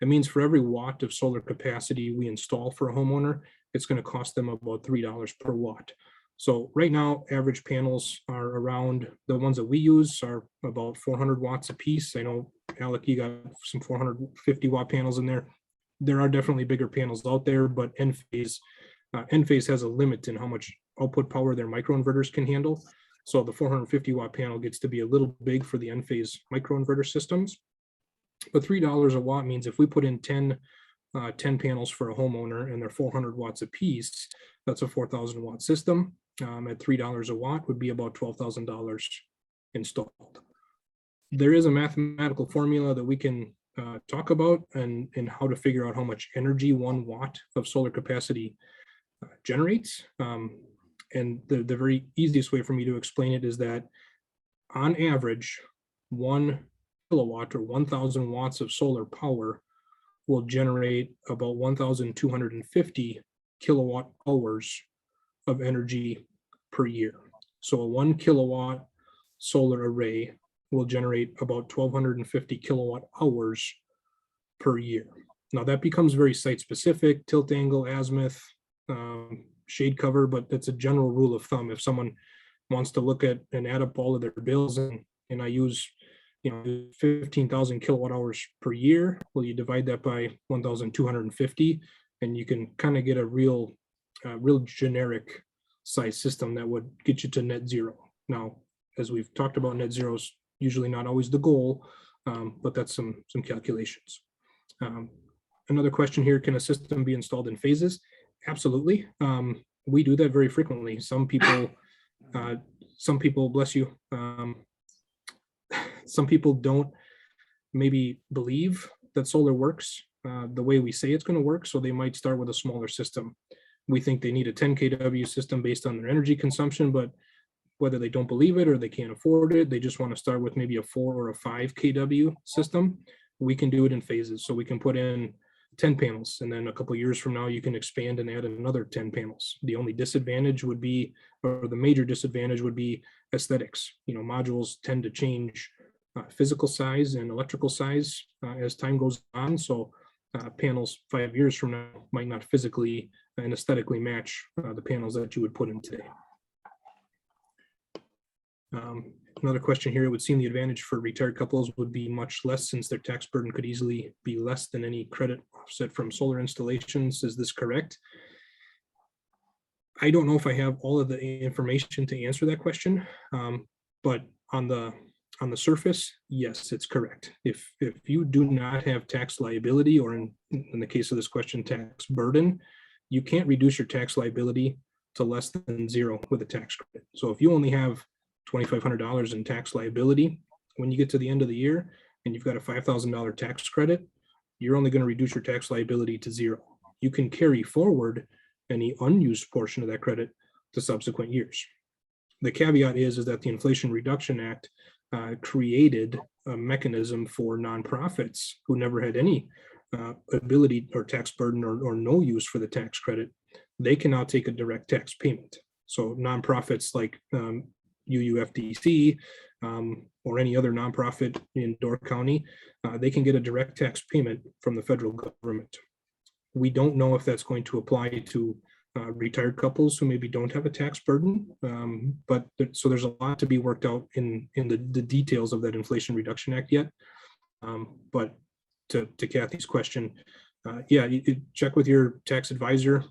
It means for every watt of solar capacity we install for a homeowner, it's going to cost them about $3 per watt. So right now, average panels are around, the ones that we use are about 400 watts a piece. I know, Alec, you got some 450 watt panels in there. There are definitely bigger panels out there, but Enphase has a limit in how much output power their microinverters can handle. So the 450 watt panel gets to be a little big for the Enphase microinverter systems. But $3 a watt means if we put in 10 panels for a homeowner and they're 400 watts a piece, that's a 4,000 watt system. At $3 a watt would be about $12,000 installed. There is a mathematical formula that we can talk about and how to figure out how much energy 1 watt of solar capacity generates. And the very easiest way for me to explain it is that on average, 1 kilowatt or 1,000 watts of solar power will generate about 1,250 kilowatt hours of energy per year. So a 1 kilowatt solar array will generate about 1,250 kilowatt hours per year. Now that becomes very site specific, tilt angle, azimuth, shade cover, but that's a general rule of thumb. If someone wants to look at and add up all of their bills, and I use 15,000 kilowatt hours per year, well, you divide that by 1,250 and you can kind of get a real generic size system that would get you to net zero. Now, as we've talked about, net zero is usually not always the goal, but that's some calculations. Another question here, can a system be installed in phases? Absolutely. We do that very frequently. Some people, bless you, some people don't maybe believe that solar works the way we say it's going to work, so they might start with a smaller system. We think they need a 10 kW system based on their energy consumption, but whether they don't believe it or they can't afford it, they just want to start with maybe a 4 or a 5 kW system. We can do it in phases. So we can put in 10 panels, and then a couple of years from now, you can expand and add another 10 panels. The only disadvantage would be, or the major disadvantage would be aesthetics. Modules tend to change physical size and electrical size as time goes on. So panels 5 years from now might not physically and aesthetically match the panels that you would put in today. Another question here, it would seem the advantage for retired couples would be much less since their tax burden could easily be less than any credit offset from solar installations. Is this correct? I don't know if I have all of the information to answer that question, but on the surface, yes, it's correct. If you do not have tax liability, or in the case of this question, tax burden, you can't reduce your tax liability to less than zero with a tax credit. So if you only have $2,500 in tax liability, when you get to the end of the year and you've got a $5,000 tax credit, you're only going to reduce your tax liability to zero. You can carry forward any unused portion of that credit to subsequent years. The caveat is that the Inflation Reduction Act created a mechanism for nonprofits who never had any ability or tax burden or no use for the tax credit. They can now take a direct tax payment. So nonprofits like UUFDC or any other nonprofit in Door County, they can get a direct tax payment from the federal government. We don't know if that's going to apply to retired couples who maybe don't have a tax burden, but so there's a lot to be worked out in the details of that Inflation Reduction Act yet. But to Kathy's question, yeah, you check with your tax advisor.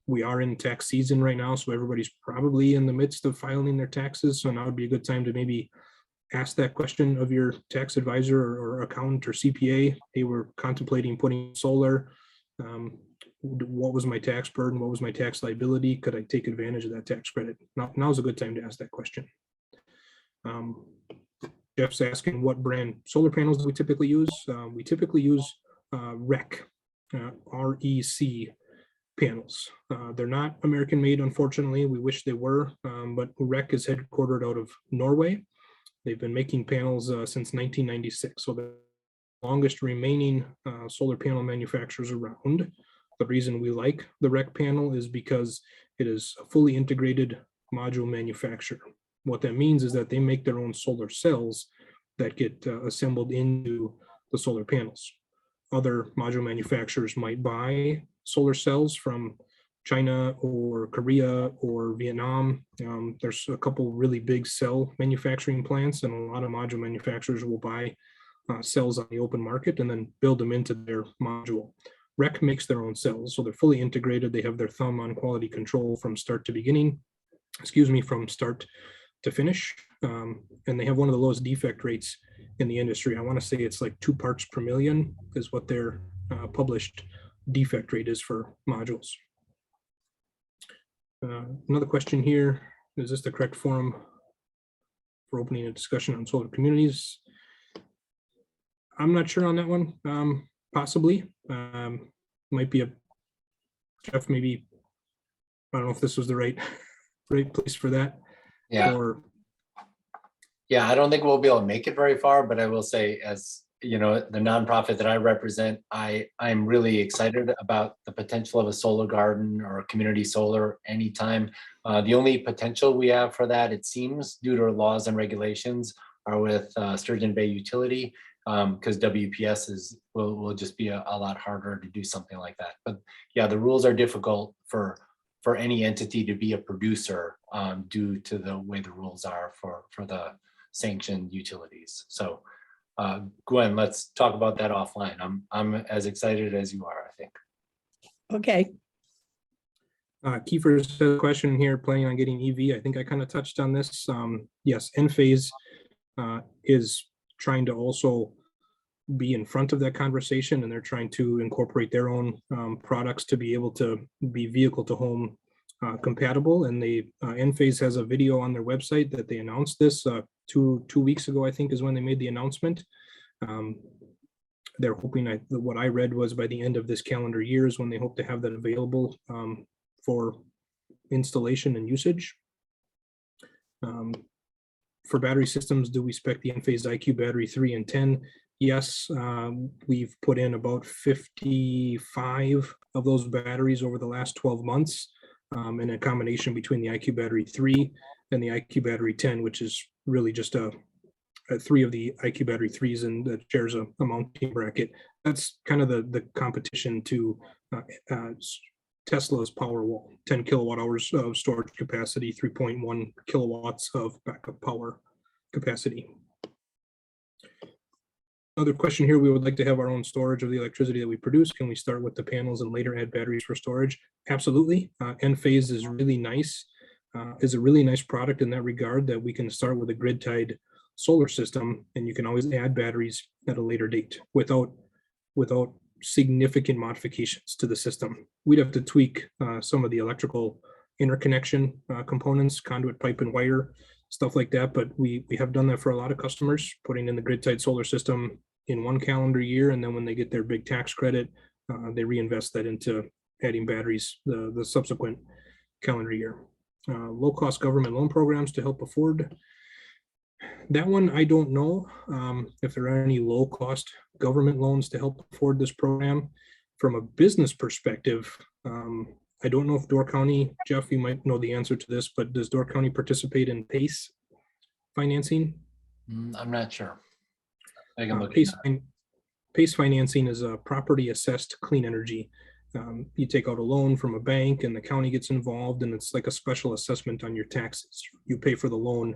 We are in tax season right now, so everybody's probably in the midst of filing their taxes. So now would be a good time to maybe ask that question of your tax advisor or accountant or CPA. Hey, we're contemplating putting solar. What was my tax burden? What was my tax liability? Could I take advantage of that tax credit? Now's a good time to ask that question. Jeff's asking what brand solar panels do we typically use? We typically use REC, REC panels. They're not American made, unfortunately. We wish they were, but REC is headquartered out of Norway. They've been making panels since 1996. So the longest remaining solar panel manufacturers around. The reason we like the REC panel is because it is a fully integrated module manufacturer. What that means is that they make their own solar cells that get assembled into the solar panels. Other module manufacturers might buy solar cells from China or Korea or Vietnam. There's a couple really big cell manufacturing plants, and a lot of module manufacturers will buy cells on the open market and then build them into their module. REC makes their own cells, so they're fully integrated. They have their thumb on quality control from start to beginning, from start to finish. And they have one of the lowest defect rates in the industry. I want to say it's like 2 parts per million is what their published defect rate is for modules. Another question here, is this the correct forum for opening a discussion on solar communities? I'm not sure on that one. Possibly. Might be Jeff, maybe, I don't know if this was the right place for that. Yeah. Yeah, I don't think we'll be able to make it very far, but I will say, as you know, the nonprofit that I represent, I'm really excited about the potential of a solar garden or a community solar anytime. The only potential we have for that, it seems, due to laws and regulations, are with Sturgeon Bay Utility, because WPS will just be a lot harder to do something like that. But yeah, the rules are difficult for any entity to be a producer due to the way the rules are for the sanctioned utilities. So Gwen, let's talk about that offline. I'm as excited as you are, I think. Okay. Kiefer's a question here, planning on getting EV. I think I kind of touched on this. Yes, Enphase is trying to also be in front of that conversation, and they're trying to incorporate their own products to be able to be vehicle to home compatible. And Enphase has a video on their website that they announced this two weeks ago, I think is when they made the announcement. They're hoping, what I read was by the end of this calendar year is when they hope to have that available for installation and usage. For battery systems, do we spec the Enphase IQ battery 3 and 10? Yes, we've put in about 55 of those batteries over the last 12 months in a combination between the IQ battery 3 and the IQ battery 10, which is really just a 3 of the IQ Battery 3s and that shares a mounting bracket. That's kind of the competition to Tesla's Powerwall, 10 kilowatt hours of storage capacity, 3.1 kilowatts of backup power capacity. Another question here, we would like to have our own storage of the electricity that we produce. Can we start with the panels and later add batteries for storage? Absolutely. Enphase is really nice, is a really nice product in that regard, that we can start with a grid tied solar system and you can always add batteries at a later date without significant modifications to the system. We'd have to tweak some of the electrical interconnection components, conduit, pipe and wire, stuff like that. But we have done that for a lot of customers, putting in the grid tied solar system in one calendar year. And then when they get their big tax credit, they reinvest that into adding batteries the subsequent calendar year. Low cost government loan programs to help afford. That one, I don't know if there are any low cost government loans to help afford this program. From a business perspective, I don't know if Door County, Jeff, you might know the answer to this, but does Door County participate in PACE financing? I'm not sure. I can look. PACE financing is a property assessed clean energy. You take out a loan from a bank and the county gets involved and it's like a special assessment on your taxes. You pay for the loan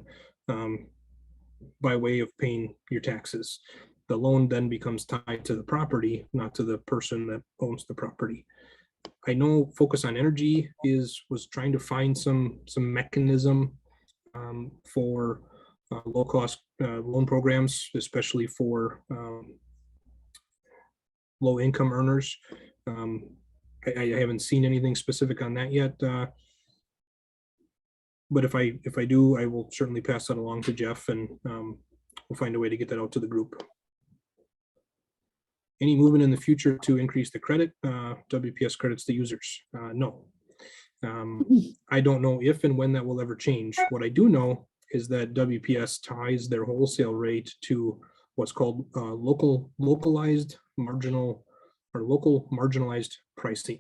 by way of paying your taxes. The loan then becomes tied to the property, not to the person that owns the property. I know Focus on Energy was trying to find some mechanism for low cost loan programs, especially for low income earners. I haven't seen anything specific on that yet. But if I do, I will certainly pass that along to Jeff and we'll find a way to get that out to the group. Any movement in the future to increase the credit, WPS credits to users? No. I don't know if and when that will ever change. What I do know is that WPS ties their wholesale rate to what's called localized marginal or local marginalized pricing.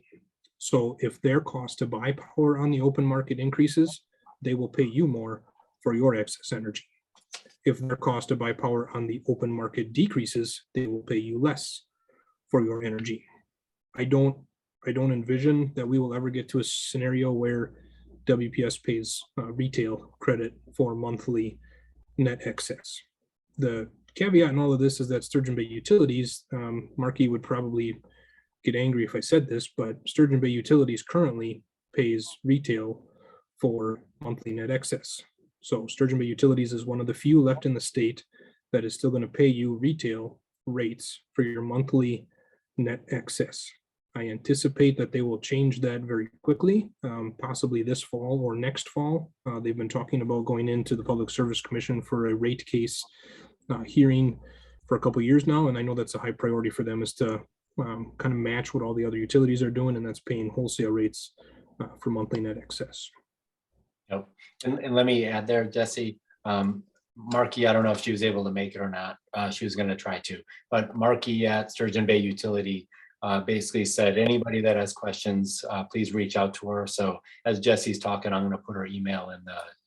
So if their cost to buy power on the open market increases, they will pay you more for your excess energy. If their cost to buy power on the open market decreases, they will pay you less for your energy. I don't envision that we will ever get to a scenario where WPS pays retail credit for monthly net excess. The caveat in all of this is that Sturgeon Bay Utilities, Marky would probably get angry if I said this, but Sturgeon Bay Utilities currently pays retail for monthly net excess. So Sturgeon Bay Utilities is one of the few left in the state that is still going to pay you retail rates for your monthly net excess. I anticipate that they will change that very quickly, possibly this fall or next fall. They've been talking about going into the Public Service Commission for a rate case hearing for a couple of years now, and I know that's a high priority for them, is to kind of match what all the other utilities are doing, and that's paying wholesale rates for monthly net excess. Yep. And let me add there, Jesse, Marky, I don't know if she was able to make it or not. She was going to try to, but Marky at Sturgeon Bay Utility basically said, anybody that has questions, please reach out to her. So as Jesse's talking, I'm going to put her email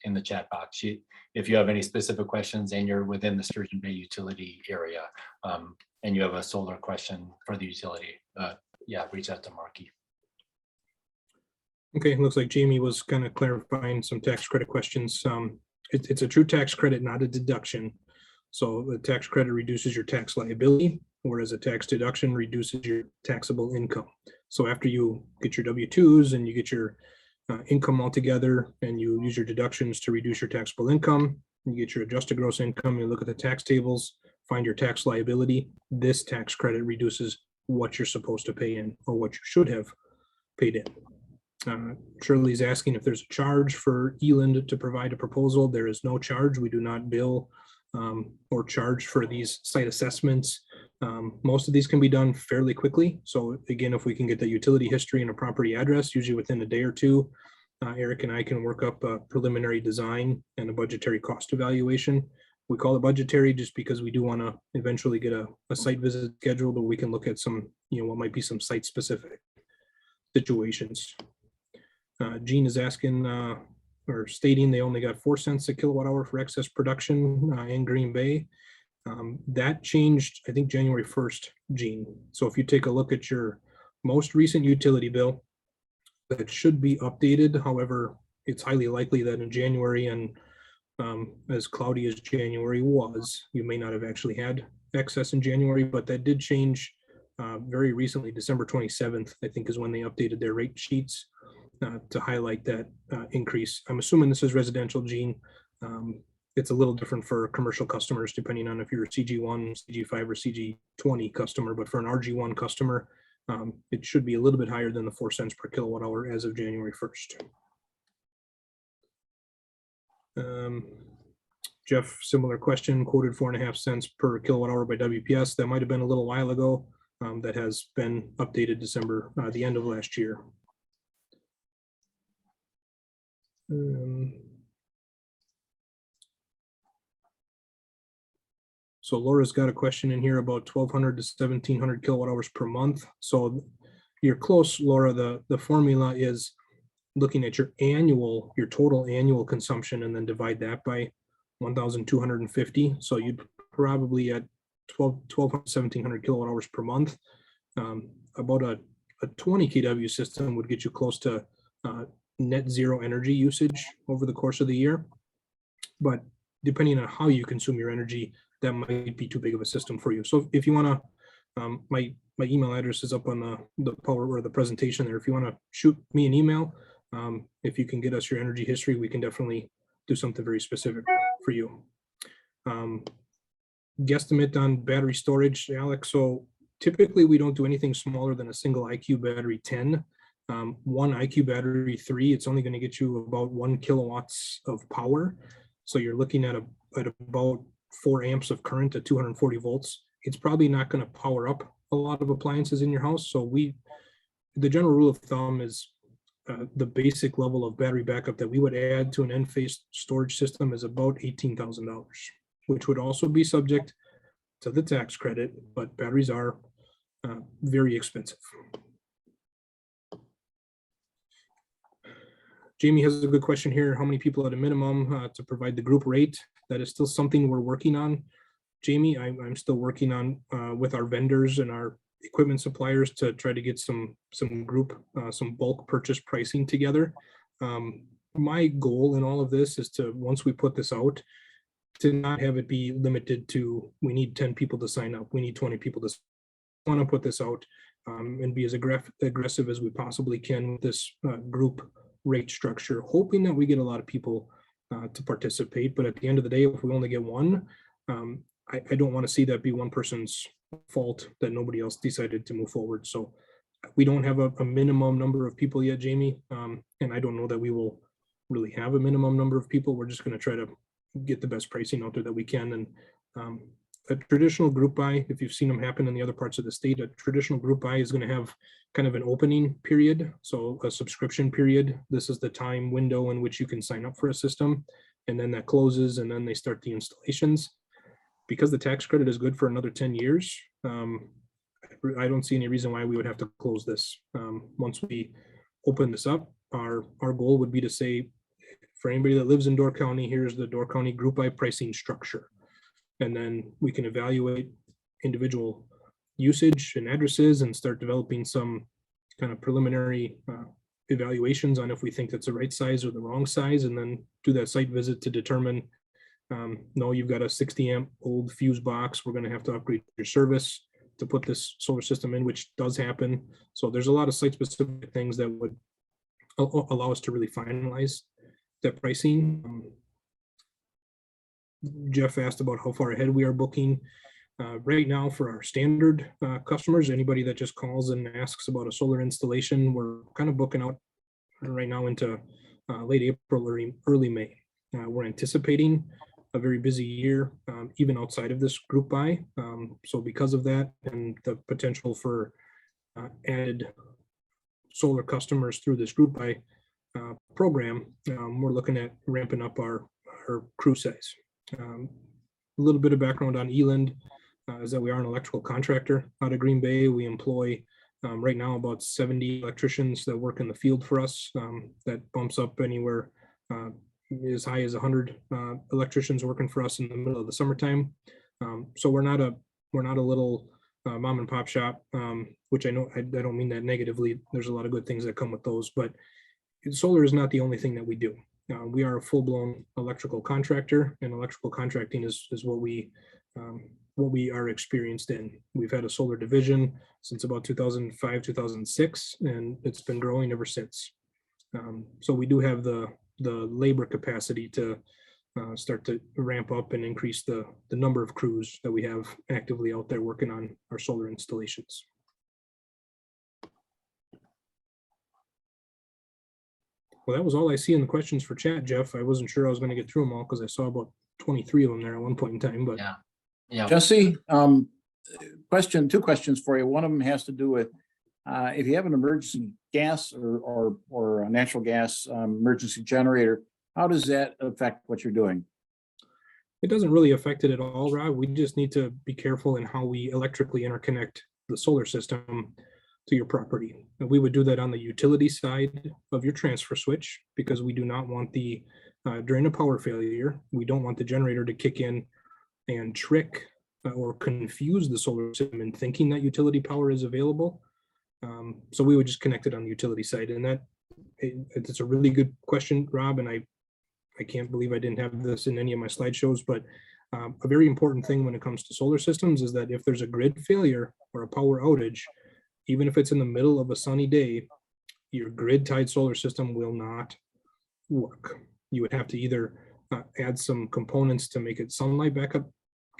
in the chat box. If you have any specific questions and you're within the Sturgeon Bay Utility area and you have a solar question for the utility, yeah, reach out to Marky. Okay, looks like Jamie was kind of clarifying some tax credit questions. It's a true tax credit, not a deduction. So the tax credit reduces your tax liability, whereas a tax deduction reduces your taxable income. So after you get your W-2s and you get your income all together and you use your deductions to reduce your taxable income, you get your adjusted gross income, you look at the tax tables, find your tax liability, this tax credit reduces what you're supposed to pay in or what you should have paid in. Shirley's asking if there's a charge for Eland to provide a proposal. There is no charge. We do not bill or charge for these site assessments. Most of these can be done fairly quickly. So again, if we can get the utility history and a property address, usually within a day or two, Eric and I can work up a preliminary design and a budgetary cost evaluation. We call it budgetary just because we do want to eventually get a site visit scheduled, but we can look at some, what might be some site specific situations. Gene is asking, or stating they only got 4 cents a kilowatt hour for excess production in Green Bay. That changed, I think, January 1st, Gene. So if you take a look at your most recent utility bill, that should be updated. However, it's highly likely that in January, and as cloudy as January was, you may not have actually had excess in January, but that did change very recently. December 27th, I think, is when they updated their rate sheets to highlight that increase. I'm assuming this is residential, Gene. It's a little different for commercial customers, depending on if you're a CG1, CG5, or CG20 customer, but for an RG1 customer, it should be a little bit higher than the 4 cents per kilowatt hour as of January 1st. Jeff, similar question, quoted 4.5 cents per kilowatt hour by WPS. That might have been a little while ago. That has been updated December, the end of last year. So Laura's got a question in here about 1,200 to 1,700 kilowatt hours per month. So you're close, Laura. The formula is looking at your total annual consumption, and then divide that by 1,250. So you'd probably at 1,700 kilowatt hours per month. About a 20 kW system would get you close to net zero energy usage over the course of the year. But depending on how you consume your energy, that might be too big of a system for you. So if you want to, my email address is up on the power or the presentation there. If you want to shoot me an email, if you can get us your energy history, we can definitely do something very specific for you. Guesstimate on battery storage, Alex. So typically we don't do anything smaller than a single IQ battery 10. One IQ battery 3, it's only going to get you about 1 kilowatts of power. So you're looking at about 4 amps of current at 240 volts. It's probably not going to power up a lot of appliances in your house. So the general rule of thumb is the basic level of battery backup that we would add to an Enphase storage system is about $18,000, which would also be subject to the tax credit, but batteries are very expensive. Jamie has a good question here. How many people at a minimum to provide the group rate? That is still something we're working on. Jamie, I'm still working on with our vendors and our equipment suppliers to try to get some group, some bulk purchase pricing together. My goal in all of this is to, once we put this out, to not have it be limited to, we need 10 people to sign up, we need 20 people to want to put this out and be as aggressive as we possibly can with this group rate structure, hoping that we get a lot of people to participate. But at the end of the day, if we only get one, I don't want to see that be one person's fault that nobody else decided to move forward. So we don't have a minimum number of people yet, Jamie. And I don't know that we will really have a minimum number of people. We're just going to try to get the best pricing out there that we can. And a traditional group buy, if you've seen them happen in the other parts of the state, a traditional group buy is going to have kind of an opening period. So a subscription period. This is the time window in which you can sign up for a system. And then that closes, and then they start the installations. Because the tax credit is good for another 10 years, I don't see any reason why we would have to close this. Once we open this up, our goal would be to say, for anybody that lives in Door County, here's the Door County group buy pricing structure. And then we can evaluate individual usage and addresses and start developing some kind of preliminary evaluations on if we think that's the right size or the wrong size, and then do that site visit to determine, no, you've got a 60 amp old fuse box, we're going to have to upgrade your service to put this solar system in, which does happen. So there's a lot of site specific things that would allow us to really finalize that pricing. Jeff asked about how far ahead we are booking. Right now for our standard customers, anybody that just calls and asks about a solar installation, we're kind of booking out right now into late April or early May. We're anticipating a very busy year, even outside of this group buy. So because of that and the potential for added solar customers through this group buy program, we're looking at ramping up our crew size. A little bit of background on Eland is that we are an electrical contractor out of Green Bay. We employ right now about 70 electricians that work in the field for us. That bumps up anywhere as high as 100 electricians working for us in the middle of the summertime. So we're not a little mom and pop shop, which I know I don't mean that negatively. There's a lot of good things that come with those, but solar is not the only thing that we do. We are a full-blown electrical contractor, and electrical contracting is what we are experienced in. We've had a solar division since about 2005, 2006, and it's been growing ever since. So we do have the labor capacity to start to ramp up and increase the number of crews that we have actively out there working on our solar installations. Well, that was all I see in the questions for chat, Jeff. I wasn't sure I was going to get through them all because I saw about 23 of them there at one point in time, but Yeah. Jesse, two questions for you. One of them has to do with if you have an emergency gas or a natural gas emergency generator, how does that affect what you're doing? it doesn't really affect it at all, Rob. We just need to be careful in how we electrically interconnect the solar system to your property. And we would do that on the utility side of your transfer switch because we do not want during a power failure, we don't want the generator to kick in and trick or confuse the solar system in thinking that utility power is available. So we would just connect it on the utility side. And it's a really good question, Rob, and I can't believe I didn't have this in any of my slideshows, but a very important thing when it comes to solar systems is that if there's a grid failure or a power outage, even if it's in the middle of a sunny day, your grid tied solar system will not work. You would have to either add some components to make it sunlight backup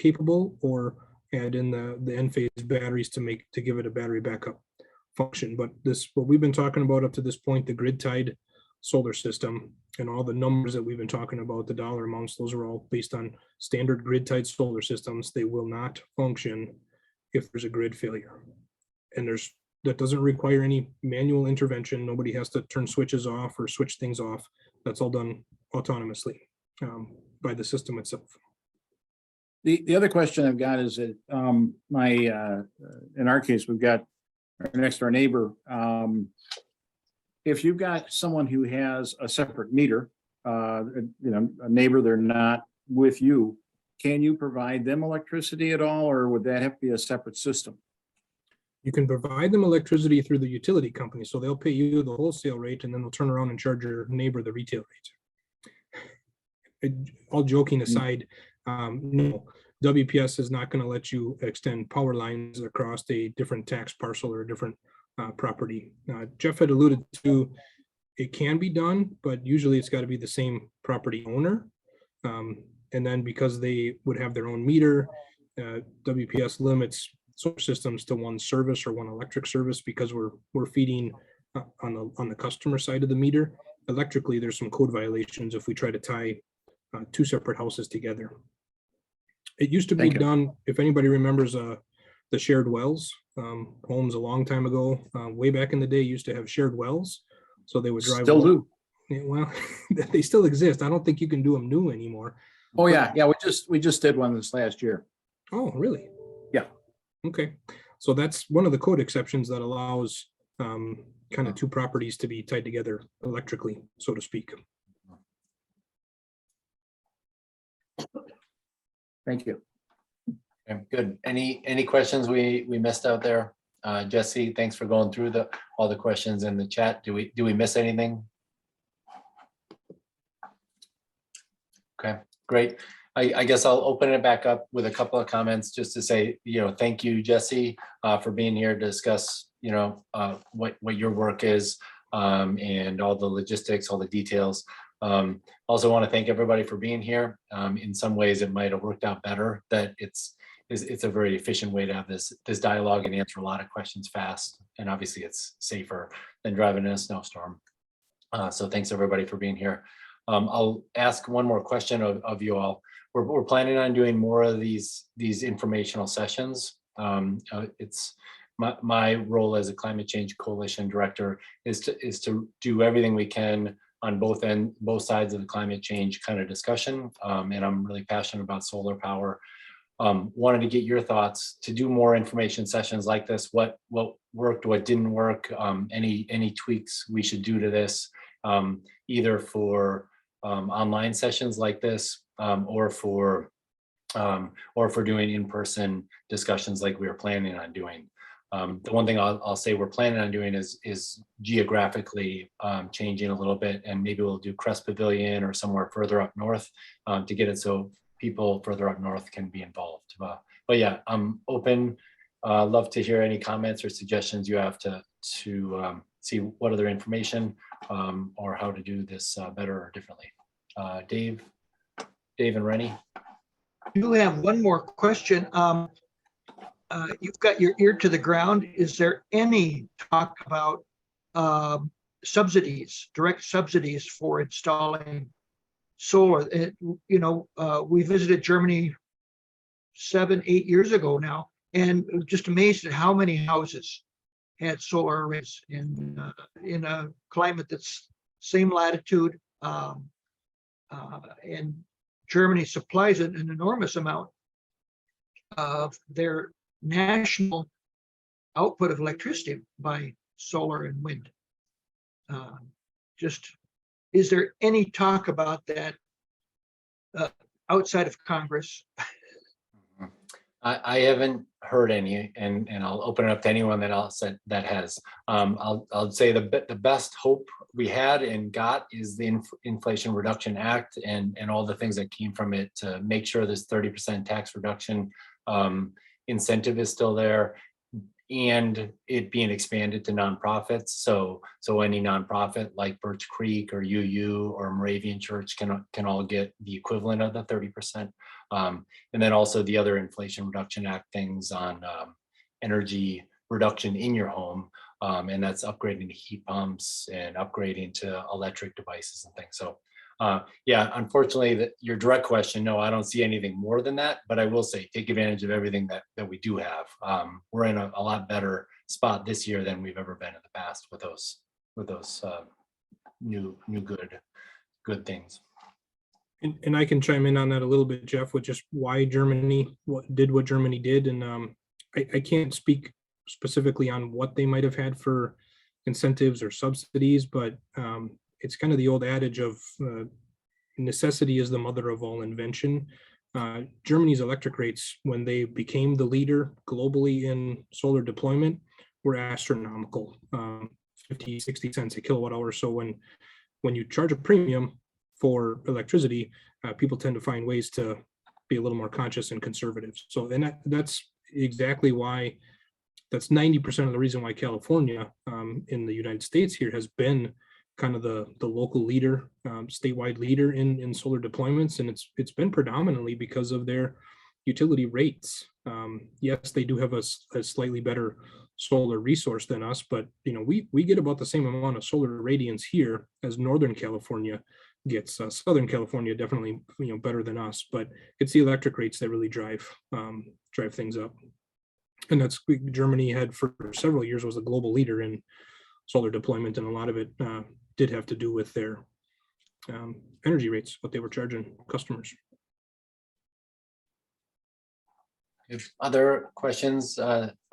capable or add in the N-phase batteries to give it a battery backup function. But what we've been talking about up to this point, the grid tied solar system and all the numbers that we've been talking about, the dollar amounts, those are all based on standard grid tied solar systems. They will not function if there's a grid failure. And that doesn't require any manual intervention. Nobody has to turn switches off or switch things off. That's all done autonomously by the system itself. The other question I've got is that in our case, we've got our next door neighbor. If you've got someone who has a separate meter, a neighbor, they're not with you, can you provide them electricity at all, or would that have to be a separate system? You can provide them electricity through the utility company. So they'll pay you the wholesale rate and then they'll turn around and charge your neighbor the retail rate. All joking aside, no, WPS is not going to let you extend power lines across a different tax parcel or a different property. Jeff had alluded to it can be done, but usually it's got to be the same property owner. And then because they would have their own meter, WPS limits solar systems to one service or one electric service because we're feeding on the customer side of the meter. Electrically, there's some code violations if we try to tie two separate houses together. It used to be done, if anybody remembers the shared wells, homes a long time ago, way back in the day, used to have shared wells. So they would drive. Still do. Well, they still exist. I don't think you can do them new anymore. Oh yeah. We just did one this last year. Oh, really? Yeah. Okay. So that's one of the code exceptions that allows kind of two properties to be tied together electrically, so to speak. Thank you. Okay, good. Any questions we missed out there? Jesse, thanks for going through all the questions in the chat. Do we miss anything? Okay, great. I guess I'll open it back up with a couple of comments just to say, thank you, Jesse, for being here to discuss, what your work is and all the logistics, all the details. Also want to thank everybody for being here. In some ways, it might have worked out better that it's a very efficient way to have this dialogue and answer a lot of questions fast. And obviously, it's safer than driving in a snowstorm. So thanks everybody for being here. I'll ask one more question of you all. We're planning on doing more of these informational sessions. It's my role as a climate change coalition director is to do everything we can on both sides of the climate change kind of discussion. And I'm really passionate about solar power. Wanted to get your thoughts to do more information sessions like this. What worked, what didn't work, any tweaks we should do to this, either for online sessions like this, or for doing in-person discussions like we were planning on doing. The one thing I'll say we're planning on doing is geographically changing a little bit, and maybe we'll do Crest Pavilion or somewhere further up north to get it so people further up north can be involved. But yeah, I'm open. Love to hear any comments or suggestions you have to see what other information or how to do this better or differently. Dave and Rennie. You have one more question. You've got your ear to the ground. Is there any talk about subsidies, direct subsidies for installing solar? We visited Germany 7-8 years ago now, and just amazed at how many houses had solar arrays in a climate that's same latitude. And Germany supplies an enormous amount of their national output of electricity by solar and wind. Is there any talk about that outside of Congress? I haven't heard any, and I'll open it up to anyone that else that has. I'll say the best hope we had and got is the Inflation Reduction Act and all the things that came from it to make sure this 30% tax reduction incentive is still there, and it being expanded to nonprofits. So any nonprofit like Birch Creek or UU or Moravian Church can all get the equivalent of the 30%. And then also the other Inflation Reduction Act things on energy reduction in your home. And that's upgrading to heat pumps and upgrading to electric devices and things. So yeah, unfortunately, your direct question, no, I don't see anything more than that, but I will say take advantage of everything that we do have. We're in a lot better spot this year than we've ever been in the past with those new good things. And I can chime in on that a little bit, Jeff, with just why Germany what Germany did. And I can't speak specifically on what they might have had for incentives or subsidies, but it's kind of the old adage of necessity is the mother of all invention. Germany's electric rates, when they became the leader globally in solar deployment, were astronomical, 50, 60 cents a kilowatt hour. So when you charge a premium for electricity, people tend to find ways to be a little more conscious and conservative. So, and that's exactly why, that's 90% of the reason why California in the United States here has been kind of the local leader, statewide leader in solar deployments. And it's been predominantly because of their utility rates. Yes, they do have a slightly better solar resource than us, but we get about the same amount of solar radiance here as Northern California gets. Southern California definitely better than us, but it's the electric rates that really drive things up. And that's Germany had for several years was a global leader in solar deployment, and a lot of it did have to do with their energy rates, what they were charging customers. If other questions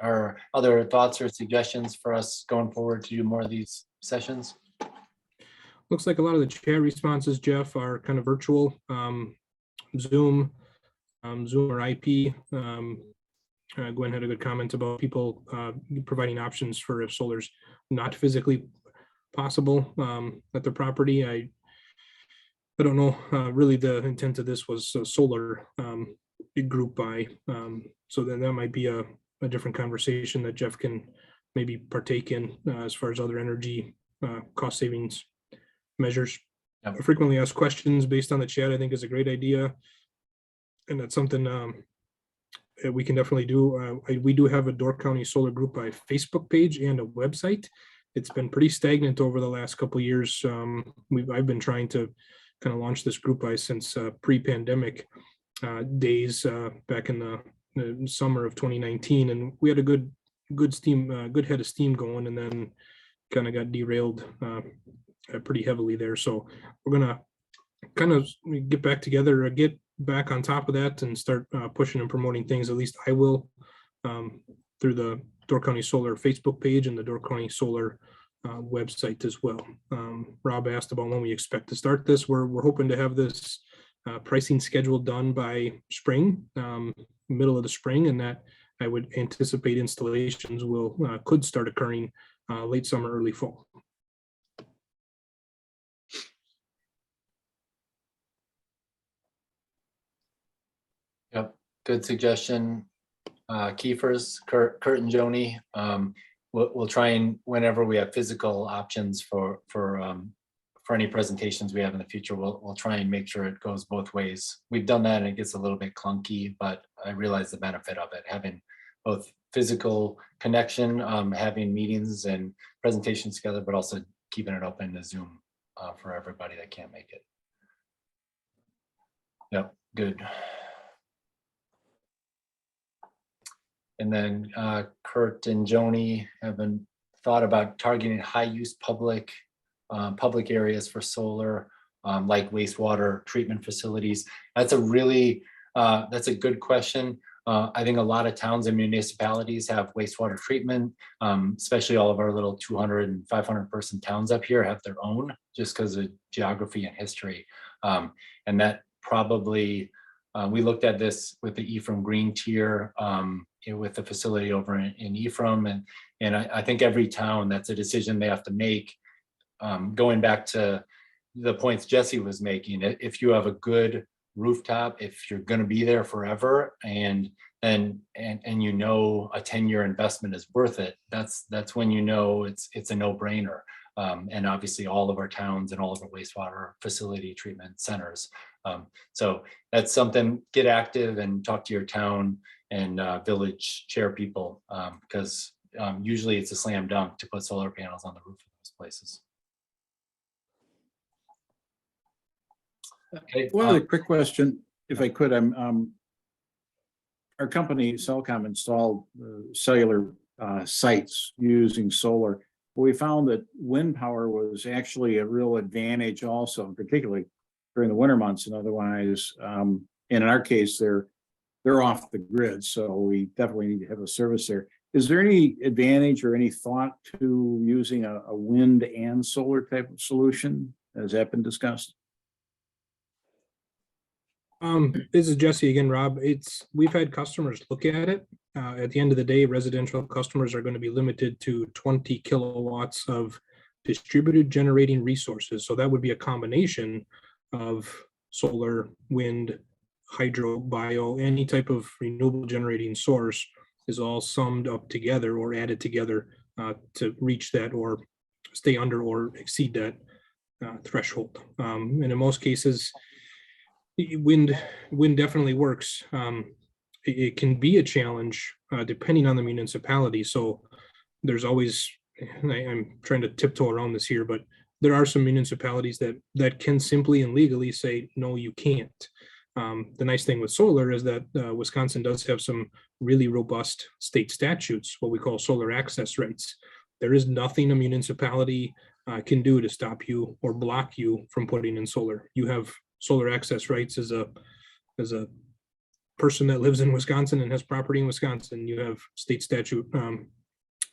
or other thoughts or suggestions for us going forward to do more of these sessions? Looks like a lot of the chat responses, Jeff, are kind of virtual. Zoom or IP. Gwen had a good comment about people providing options for if solar's not physically possible at their property. I don't know. Really, the intent of this was solar group buy. So then that might be a different conversation that Jeff can maybe partake in as far as other energy cost savings measures. Yep. Frequently asked questions based on the chat, I think, is a great idea, and that's something we can definitely do. We do have a Door County Solar Group by Facebook page and a website. It's been pretty stagnant over the last couple of years. I've been trying to kind of launch this group by since pre-pandemic days back in the summer of 2019, and we had a good head of steam going, and then kind of got derailed pretty heavily there. So we're gonna kind of get back together, get back on top of that, and start pushing and promoting things. At least I will, through the Door County Solar Facebook page and the Door County Solar website as well. Rob asked about when we expect to start this. We're hoping to have this pricing schedule done by spring, middle of the spring, and that I would anticipate installations could start occurring late summer, early fall. Yep, good suggestion. Kiefer's, Kurt and Joni. We'll try and whenever we have physical options for any presentations we have in the future, we'll try and make sure it goes both ways. We've done that and it gets a little bit clunky, but I realize the benefit of it, having both physical connection, having meetings and presentations together, but also keeping it open to Zoom for everybody that can't make it. Yep, good. And then Kurt and Joni have been thought about targeting high-use public areas for solar, like wastewater treatment facilities. That's a good question. I think a lot of towns and municipalities have wastewater treatment, especially all of our little 200 and 500 person towns up here have their own, just because of geography and history. And that probably, we looked at this with the Ephraim Green Tier, with the facility over in Ephraim, and I think every town, that's a decision they have to make. Going back to the points Jesse was making, if you have a good rooftop, if you're going to be there forever, and you know a 10-year investment is worth it, that's when you know it's a no-brainer. And obviously all of our towns and all of our wastewater facility treatment centers. So that's something, get active and talk to your town and village chair people, because usually it's a slam dunk to put solar panels on the roof of those places. Okay. One other quick question, if I could, our company, Cellcom, installed cellular sites using solar. We found that wind power was actually a real advantage also, particularly during the winter months, and otherwise, and in our case, they're off the grid, so we definitely need to have a service there. Is there any advantage or any thought to using a wind and solar type of solution? Has that been discussed? This is Jesse again, Rob. We've had customers look at it. At the end of the day, residential customers are going to be limited to 20 kilowatts of distributed generating resources. So that would be a combination of solar, wind, hydro, bio, any type of renewable generating source is all summed up together or added together to reach that or stay under or exceed that threshold. And in most cases, wind definitely works. It can be a challenge depending on the municipality. So there's always, I'm trying to tiptoe around this here, but there are some municipalities that can simply and legally say, no, you can't. The nice thing with solar is that Wisconsin does have some really robust state statutes, what we call solar access rights. There is nothing a municipality can do to stop you or block you from putting in solar. You have solar access rights as a person that lives in Wisconsin and has property in Wisconsin. You have state statute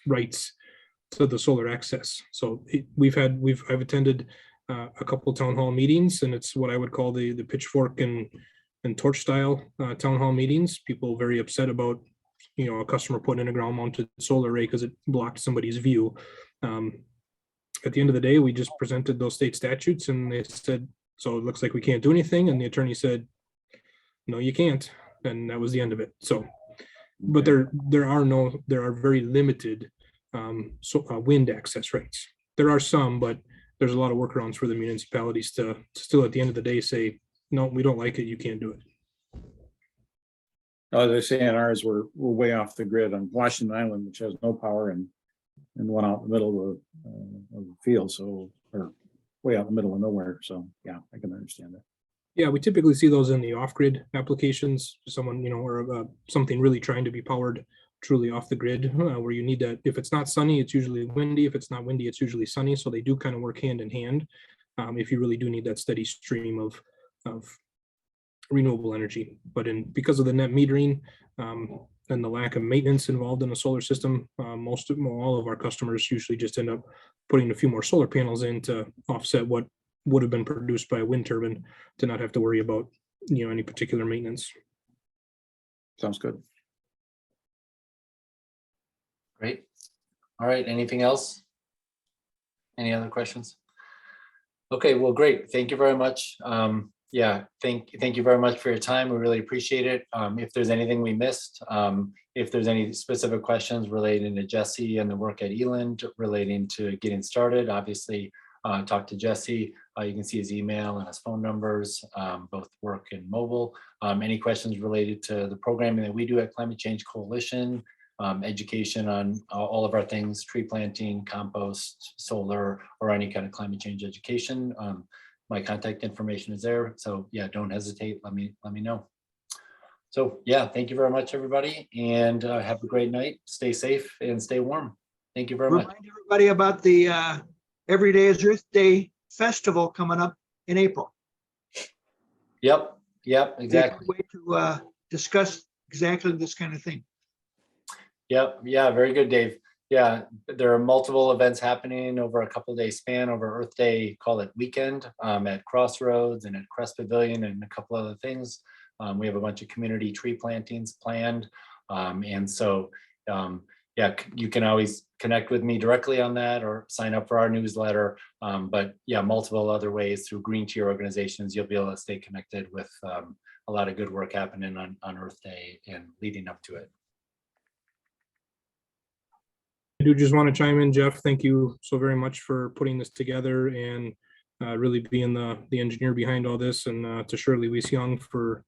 rights to the solar access. So I've attended a couple of town hall meetings, and it's what I would call the pitchfork and torch style town hall meetings. People very upset about, a customer putting in a ground mounted solar array because it blocked somebody's view. At the end of the day, we just presented those state statutes and they said, so it looks like we can't do anything. And the attorney said, no, you can't. And that was the end of it. So, but there are very limited wind access rights. There are some, but there's a lot of workarounds for the municipalities to still at the end of the day say, no, we don't like it, you can't do it. As I say, in ours, we're way off the grid on Washington Island, which has no power, and one out in the middle of the field, so, or way out in the middle of nowhere. So yeah, I can understand that. Yeah, we typically see those in the off-grid applications. Someone, or something really trying to be powered truly off the grid, where you need that. If it's not sunny, it's usually windy. If it's not windy, it's usually sunny. So they do kind of work hand in hand. If you really do need that steady stream of renewable energy, but because of the net metering, and the lack of maintenance involved in a solar system. All of our customers usually just end up putting a few more solar panels in to offset what would have been produced by a wind turbine, to not have to worry about, any particular maintenance. Sounds good. Great. All right, anything else? Any other questions? Okay, well, great. Thank you very much. Yeah, thank you very much for your time. We really appreciate it. If there's anything we missed, if there's any specific questions relating to Jesse and the work at Eland relating to getting started, obviously talk to Jesse. You can see his email and his phone numbers, both work and mobile. Any questions related to the programming that we do at Climate Change Coalition, education on all of our things, tree planting, compost, solar, or any kind of climate change education. My contact information is there. So yeah, don't hesitate. Let me know. So yeah, thank you very much, everybody, and have a great night. Stay safe and stay warm. Thank you very much. Remind everybody about the Every Day is Earth Day festival coming up in April. Yep, exactly. Way to discuss exactly this kind of thing. Yep, yeah, very good, Dave. Yeah, there are multiple events happening over a couple day span over Earth Day, call it weekend, at Crossroads and at Crest Pavilion and a couple other things. We have a bunch of community tree plantings planned. And so, yeah, you can always connect with me directly on that or sign up for our newsletter. But yeah, multiple other ways through green tier organizations, you'll be able to stay connected with a lot of good work happening on Earth Day and leading up to it. I do just want to chime in, Jeff. Thank you so very much for putting this together and really being the engineer behind all this, and to Shirley Weiss Young for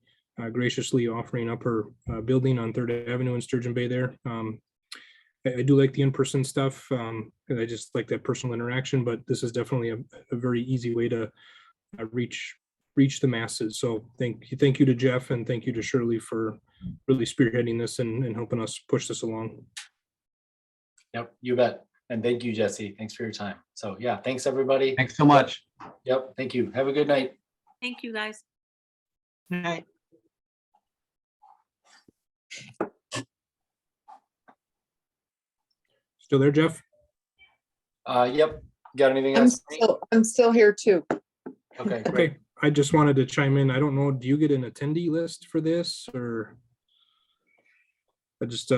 graciously offering up her building on 3rd Avenue in Sturgeon Bay there. I do like the in-person stuff. I just like that personal interaction, but this is definitely a very easy way to reach the masses. So thank you to Jeff, and thank you to Shirley for really spearheading this and helping us push this along. Yep, you bet. And thank you, Jesse. Thanks for your time. So yeah, thanks everybody. Thanks so much. Yep, thank you. Have a good night. Thank you, guys. Good night. Still there, Jeff? Yep. Got anything else? I'm still here too. Okay, great. Okay, I just wanted to chime in. I don't know, do you get an attendee list for this, or I just